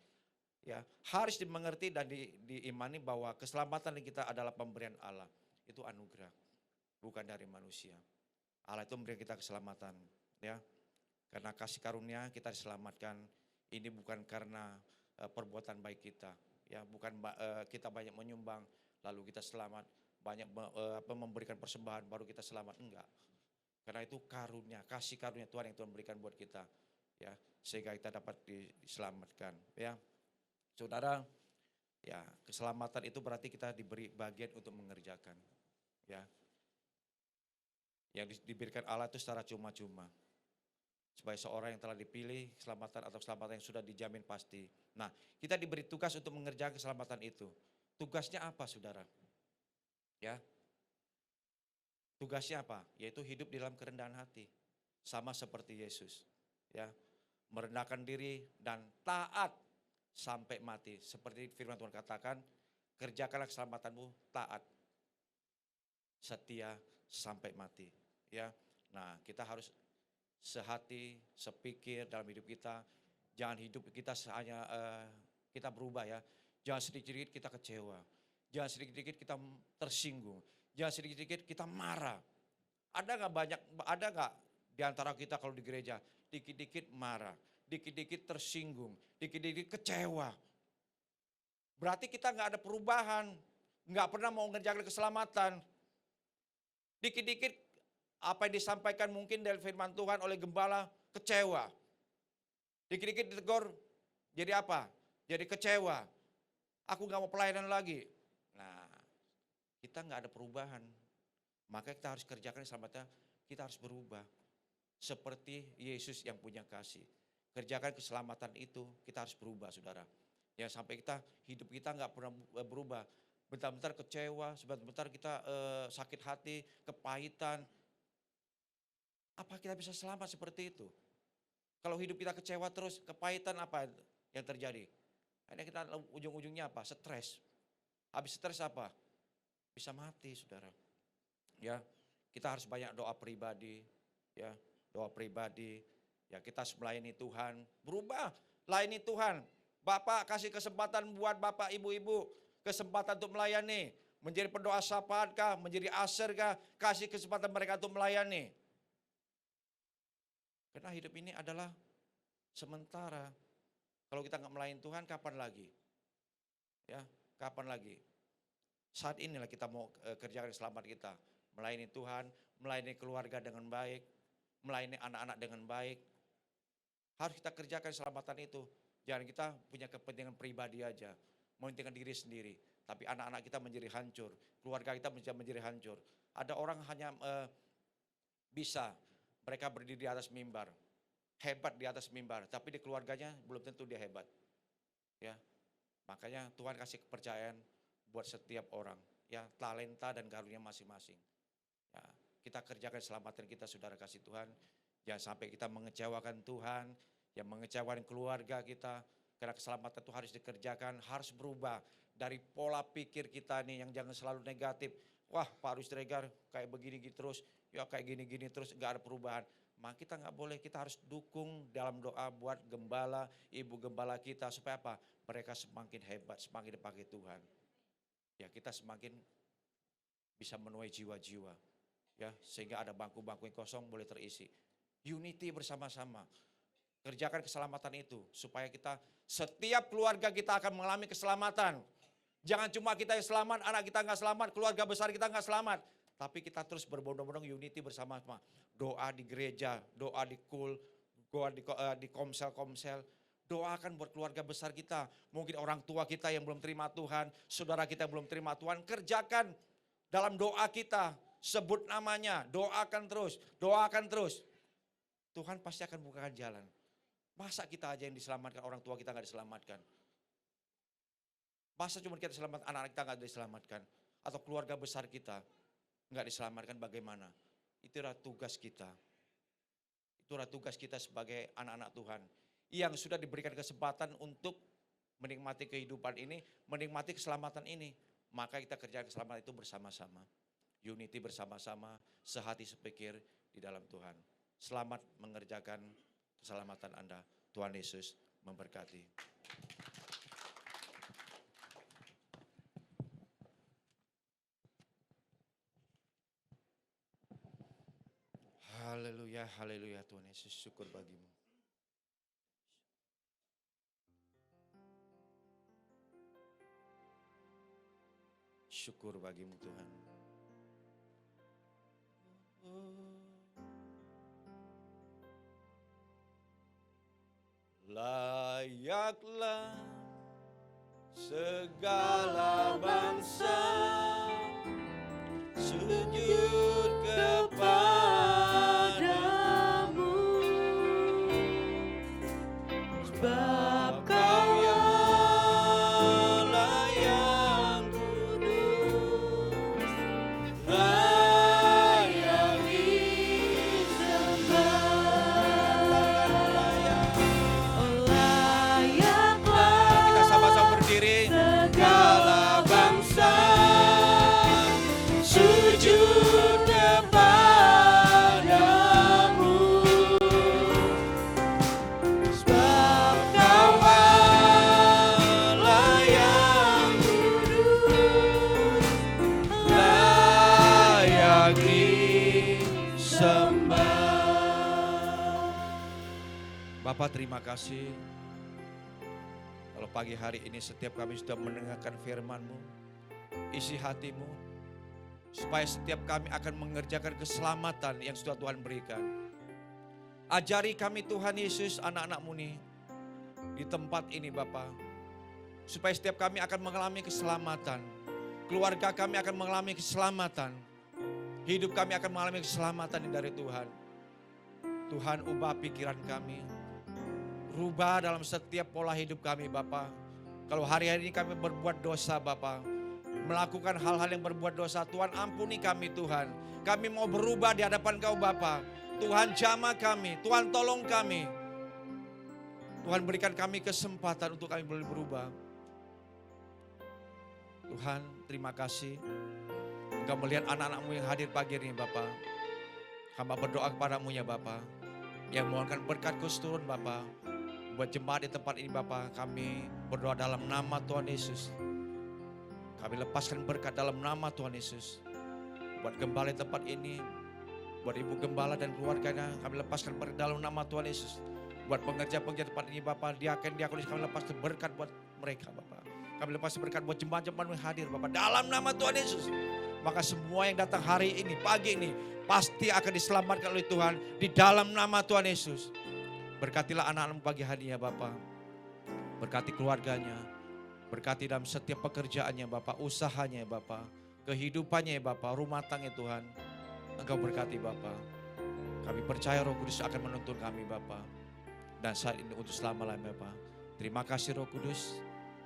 Ya, harus dimengerti dan diimani bahwa keselamatan yang kita adalah pemberian Allah. Itu anugerah, bukan dari manusia. Allah itu memberi kita keselamatan, ya. Karena kasih karunia kita diselamatkan. Ini bukan karena perbuatan baik kita, ya. Bukan kita banyak menyumbang lalu kita selamat, banyak memberikan persembahan baru kita selamat, enggak. Karena itu karunia, kasih karunia Tuhan yang Tuhan berikan buat kita, ya, sehingga kita dapat diselamatkan, ya. Saudara, ya, keselamatan itu berarti kita diberi bagian untuk mengerjakan, ya. Yang diberikan Allah itu secara cuma-cuma. Sebagai seorang yang telah dipilih, keselamatan atau keselamatan yang sudah dijamin pasti. Nah, kita diberi tugas untuk mengerjakan keselamatan itu. Tugasnya apa, saudara? Ya. Tugasnya apa? Yaitu hidup di dalam kerendahan hati. Sama seperti Yesus. Ya, merendahkan diri dan taat sampai mati. Seperti firman Tuhan katakan, kerjakanlah keselamatanmu taat. Setia sampai mati. Ya, nah kita harus sehati, sepikir dalam hidup kita. Jangan hidup kita hanya kita berubah, ya. Jangan sedikit-sedikit kita kecewa. Jangan sedikit-sedikit kita tersinggung. Jangan sedikit-sedikit kita marah. Ada nggak di antara kita kalau di gereja, dikit-dikit marah, dikit-dikit tersinggung, dikit-dikit kecewa. Berarti kita nggak ada perubahan, nggak pernah mau ngerjakan keselamatan. Dikit-dikit apa yang disampaikan mungkin dari firman Tuhan oleh gembala, kecewa. Dikit-dikit ditegur, jadi apa? Jadi kecewa. Aku nggak mau pelayanan lagi. Nah, kita nggak ada perubahan. Maka kita harus kerjakan keselamatan, kita harus berubah. Seperti Yesus yang punya kasih. Kerjakan keselamatan itu, kita harus berubah, saudara. Ya, sampai hidup kita nggak pernah berubah. Bentar-bentar kecewa, sebentar kita sakit hati, kepahitan. Apa kita bisa selamat seperti itu? Kalau hidup kita kecewa terus, kepahitan, apa yang terjadi? Akhirnya kita ujung-ujungnya apa? Stres. Habis stres apa? Bisa mati, saudara. Ya, kita harus banyak doa pribadi, ya, doa pribadi. Ya, kita harus melayani Tuhan, berubah, layani Tuhan. Bapak kasih kesempatan buat Bapak Ibu-ibu, kesempatan untuk melayani, menjadi pendoa syafaat kah, menjadi aser kah, kasih kesempatan mereka untuk melayani. Karena hidup ini adalah sementara. Kalau kita nggak melayani Tuhan, kapan lagi? Ya, kapan lagi? Saat inilah kita mau kerjakan selamat kita. Melayani Tuhan, melayani keluarga dengan baik, melayani anak-anak dengan baik. Harus kita kerjakan keselamatan itu. Jangan kita punya kepentingan pribadi aja, mementingkan diri sendiri. Tapi anak-anak kita menjadi hancur, keluarga kita menjadi hancur. Ada orang hanya bisa, mereka berdiri di atas mimbar, hebat di atas mimbar, tapi di keluarganya belum tentu dia hebat. Ya, makanya Tuhan kasih kepercayaan buat setiap orang, ya talenta dan karunia masing-masing. Ya, kita kerjakan keselamatan kita, saudara kasih Tuhan. Jangan sampai kita mengecewakan Tuhan, yang mengecewakan keluarga kita. Karena keselamatan itu harus dikerjakan, harus berubah dari pola pikir kita nih yang jangan selalu negatif. Wah, Pak Rusregar kayak begini terus, ya kayak gini-gini terus, gak ada perubahan. Maka kita gak boleh, kita harus dukung dalam doa buat gembala, ibu gembala kita. Supaya apa? Mereka semakin hebat, semakin dipakai Tuhan. Ya, kita semakin bisa menuai jiwa-jiwa. Ya, sehingga ada bangku-bangku yang kosong boleh terisi. Unity bersama-sama. Kerjakan keselamatan itu supaya kita, setiap keluarga kita akan mengalami keselamatan. Jangan cuma kita yang selamat, anak kita nggak selamat, keluarga besar kita nggak selamat. Tapi kita terus berbondong-bondong unity bersama-sama. Doa di gereja, doa di kul, doa di komsel-komsel. Doakan buat keluarga besar kita. Mungkin orang tua kita yang belum terima Tuhan, saudara kita yang belum terima Tuhan. Kerjakan dalam doa kita, sebut namanya, doakan terus, doakan terus. Tuhan pasti akan bukakan jalan. Masa kita aja yang diselamatkan, orang tua kita nggak diselamatkan? Masa cuma kita selamat, anak-anak kita nggak diselamatkan? Atau keluarga besar kita nggak diselamatkan, bagaimana? Itulah tugas kita. Itulah tugas kita sebagai anak-anak Tuhan. Yang sudah diberikan kesempatan untuk menikmati kehidupan ini, menikmati keselamatan ini. Maka kita kerjakan keselamatan itu bersama-sama. Unity bersama-sama, sehati sepikir di dalam Tuhan. Selamat mengerjakan keselamatan Anda. Tuhan Yesus memberkati. Haleluya, haleluya Tuhan Yesus, syukur bagimu. Syukur bagimu Tuhan. Layaklah segala bangsa sujud kepadamu, sebab Kau ialah yang kudus, layak disembah. Kita sama-sama berdiri. Segala bangsa sujud kepadamu, sebab Kau Allah yang kudus, layak disembah. Bapak, terima kasih. Kalau pagi hari ini setiap kami sudah mendengarkan firman-Mu, isi hati-Mu, supaya setiap kami akan mengerjakan keselamatan yang sudah Tuhan berikan. Ajari kami Tuhan Yesus, anak-anak-Mu nih, di tempat ini Bapa, supaya setiap kami akan mengalami keselamatan. Keluarga kami akan mengalami keselamatan. Hidup kami akan mengalami keselamatan dari Tuhan. Tuhan, ubah pikiran kami. Rubah dalam setiap pola hidup kami Bapa. Kalau hari-hari ini kami berbuat dosa Bapa, melakukan hal-hal yang berbuat dosa, Tuhan ampuni kami Tuhan. Kami mau berubah di hadapan Kau Bapa. Tuhan jamah kami, Tuhan tolong kami. Tuhan berikan kami kesempatan untuk kami boleh berubah. Tuhan terima kasih. Engkau melihat anak-anak-Mu yang hadir pagi ini Bapa. Hamba berdoa kepadamu ya Bapa, yang mohonkan berkat Kudus turun Bapa. Buat jemaat di tempat ini Bapa, kami berdoa dalam nama Tuhan Yesus. Kami lepaskan berkat dalam nama Tuhan Yesus. Buat gembala di tempat ini, buat ibu gembala dan keluarganya, kami lepaskan berkat dalam nama Tuhan Yesus. Buat pengerja-pengerja tempat ini Bapak, diakonis kami lepas berkat buat mereka Bapak. Kami lepas berkat buat jemaat-jemaat yang hadir Bapak. Dalam nama Tuhan Yesus. Maka semua yang datang hari ini, pagi ini, pasti akan diselamatkan oleh Tuhan. Di dalam nama Tuhan Yesus. Berkatilah anak-anak pagi harinya Bapak. Berkati keluarganya. Berkati dalam setiap pekerjaannya Bapak. Usahanya ya Bapak. Kehidupannya ya Bapak. Rumah tangga Tuhan. Engkau berkati Bapak. Kami percaya Roh Kudus akan menuntun kami Bapak. Dan saat ini untuk selama-lamanya Bapak. Terima kasih Roh Kudus.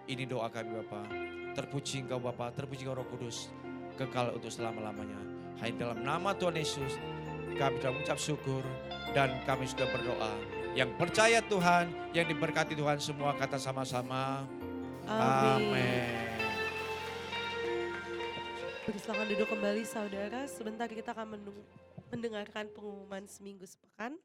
Ini doa kami Bapak. Terpuji Engkau Bapak, terpuji Engkau Roh Kudus. Kekal untuk selama-lamanya. Hanya dalam nama Tuhan Yesus. Kami sudah mengucap syukur. Dan kami sudah berdoa. Yang percaya Tuhan, yang diberkati Tuhan semua kata sama-sama. Amin. Bersilakan duduk kembali saudara. Sebentar kita akan mendengarkan pengumuman seminggu sepekan.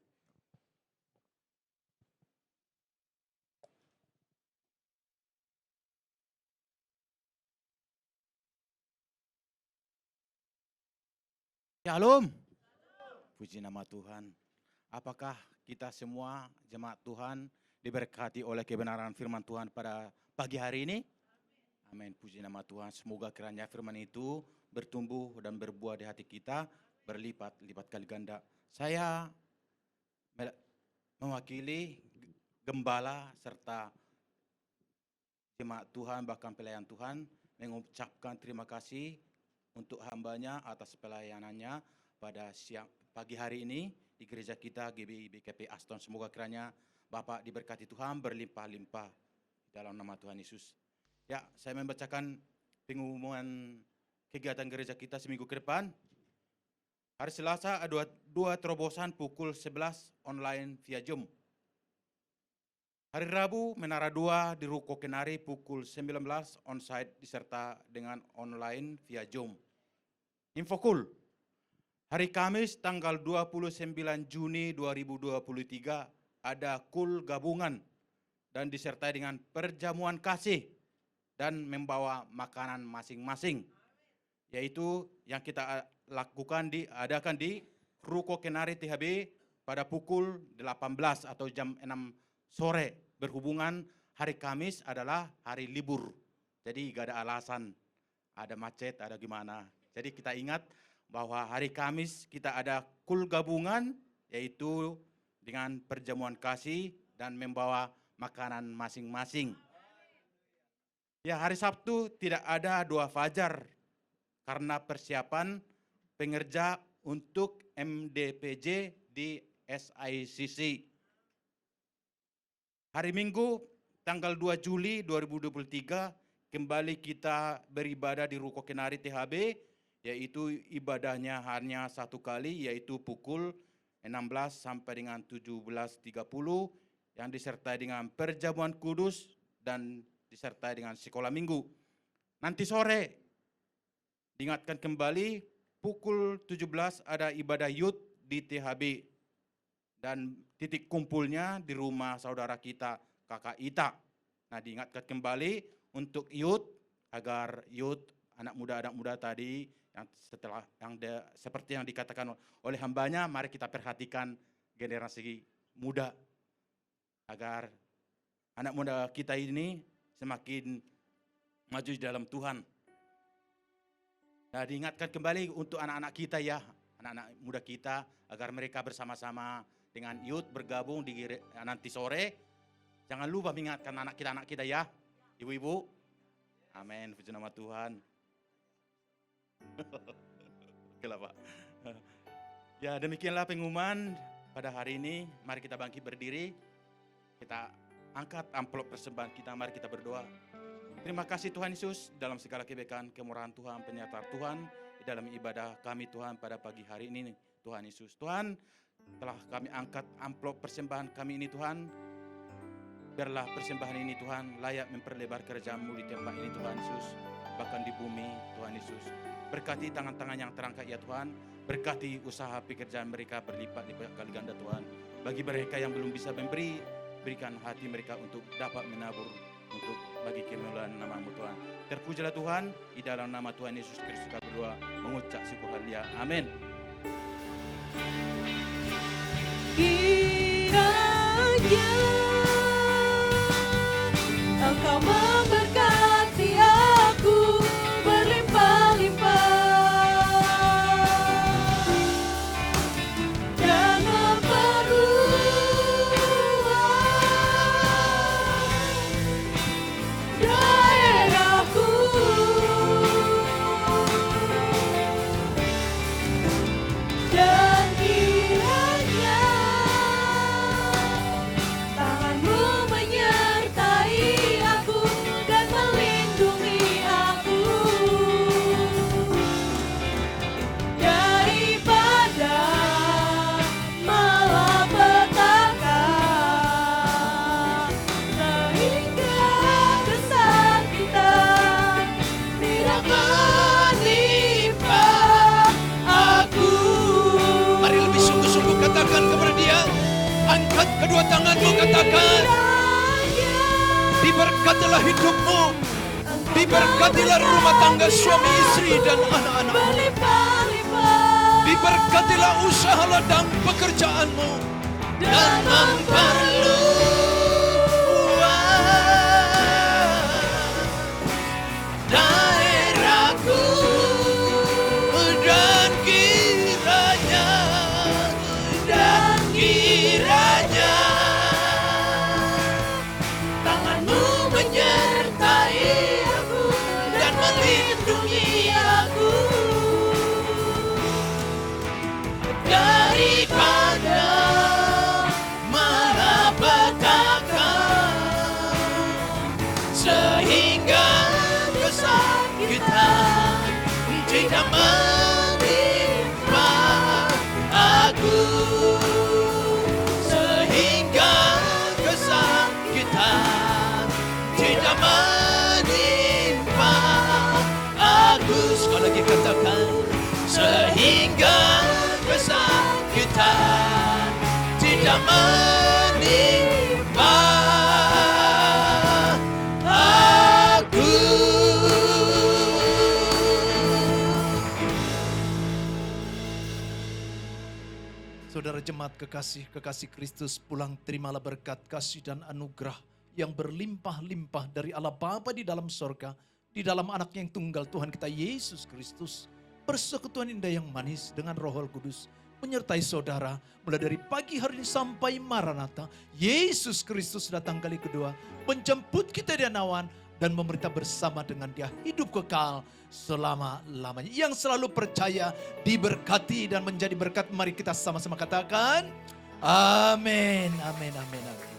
Shalom. Puji nama Tuhan. Apakah kita semua jemaat Tuhan diberkati oleh kebenaran firman Tuhan pada pagi hari ini? Amin. Puji nama Tuhan. Semoga kiranya firman itu bertumbuh dan berbuah di hati kita, berlipat-lipat kali ganda. Saya mewakili gembala serta jemaat Tuhan bahkan pelayan Tuhan mengucapkan terima kasih untuk hambanya atas pelayanannya pada pagi hari ini di gereja kita GBI BKP Aston. Semoga kiranya Bapak diberkati Tuhan berlimpah-limpah dalam nama Tuhan Yesus. Ya, saya membacakan pengumuman kegiatan gereja kita seminggu ke depan. Hari Selasa ada dua terobosan pukul 11 online via Zoom. Hari Rabu Menara 2 di Ruko Kenari pukul 19 onsite diserta dengan online via Zoom. Infokul. Hari Kamis tanggal 29 Juni 2023 ada kul gabungan dan disertai dengan perjamuan kasih dan membawa makanan masing-masing. Yaitu yang kita adakan di Ruko Kenari THB pada pukul 18 atau jam 6 sore. Berhubungan hari Kamis adalah hari libur. Jadi gak ada alasan, ada macet, ada gimana. Jadi kita ingat bahwa hari Kamis kita ada kul gabungan yaitu dengan perjamuan kasih dan membawa makanan masing-masing. Ya, hari Sabtu tidak ada doa fajar karena persiapan pengerja untuk MDPJ di SICC. Hari Minggu tanggal 2 Juli 2023 kembali kita beribadah di Ruko Kenari THB, yaitu ibadahnya hanya satu kali, yaitu pukul 16 sampai dengan 17.30 yang disertai dengan perjamuan kudus dan disertai dengan sekolah minggu. Nanti sore diingatkan kembali pukul 17 ada ibadah youth di THB dan titik kumpulnya di rumah saudara kita Kakak Ita. Nah, diingatkan kembali untuk youth agar youth anak muda tadi yang seperti yang dikatakan oleh hambanya, mari kita perhatikan generasi muda agar anak muda kita ini semakin maju di dalam Tuhan. Nah, diingatkan kembali untuk anak-anak kita ya, anak-anak muda kita agar mereka bersama-sama dengan youth bergabung di nanti sore. Jangan lupa mengingatkan anak kita ya, ibu-ibu. Amin, puji nama Tuhan. Oke lah Pak. Ya, demikianlah pengumuman pada hari ini. Mari kita bangkit berdiri. Kita angkat amplop persembahan kita. Mari kita berdoa. Terima kasih Tuhan Yesus dalam segala kebaikan, kemurahan Tuhan, penyertaan Tuhan di dalam ibadah kami Tuhan pada pagi hari ini Tuhan Yesus. Tuhan, telah kami angkat amplop persembahan kami ini Tuhan. Biarlah persembahan ini Tuhan layak memperlebar kerja-Mu di tempat ini Tuhan Yesus. Bahkan di bumi Tuhan Yesus. Berkati tangan-tangan yang terangkat ya Tuhan. Berkati usaha pekerjaan mereka berlipat-lipat kali ganda Tuhan. Bagi mereka yang belum bisa memberi, berikan hati mereka untuk dapat menabur untuk bagi kemuliaan nama-Mu Tuhan. Terpujilah Tuhan, di dalam nama Tuhan Yesus Kristus kami berdoa, mengucap syukur haleluya. Amin. Kiranya Engkau memberkati aku berlimpah-limpah dan memperluas daerahku. Dan kiranya tanganmu menyertai aku dan melindungi aku daripada malapetaka, sehingga kesakitan tidak menimpa aku. Mari lebih sungguh-sungguh katakan kepada dia. Angkat kedua tanganmu, katakan. Diberkatilah hidupmu. Diberkatilah rumah tangga suami istri dan anak-anak. Berlimpah-limpah Diberkatilah usaha ladang pekerjaanmu. Dan memperluas daerahku. Dan kiranya tanganmu menyertai aku dan melindungi aku daripada malapetaka, sehingga kesakitan tidak menimpa aku, sehingga kesakitan tidak menimpa aku. Sekali lagi katakan, sehingga kesakitan tidak menimpa aku. Saudara jemaat kekasih Kristus, pulang terimalah berkat kasih dan anugerah yang berlimpah-limpah dari Allah Bapa di dalam sorga, di dalam anak yang tunggal Tuhan kita Yesus Kristus. Persekutuan indah yang manis dengan Roh Kudus menyertai saudara mulai dari pagi hari ini sampai Maranatha. Yesus Kristus datang kali kedua, menjemput kita di awan dan memerintah bersama dengan Dia hidup kekal selama-lamanya. Yang selalu percaya diberkati dan menjadi berkat, mari kita sama-sama katakan amin, amin, amin, amin.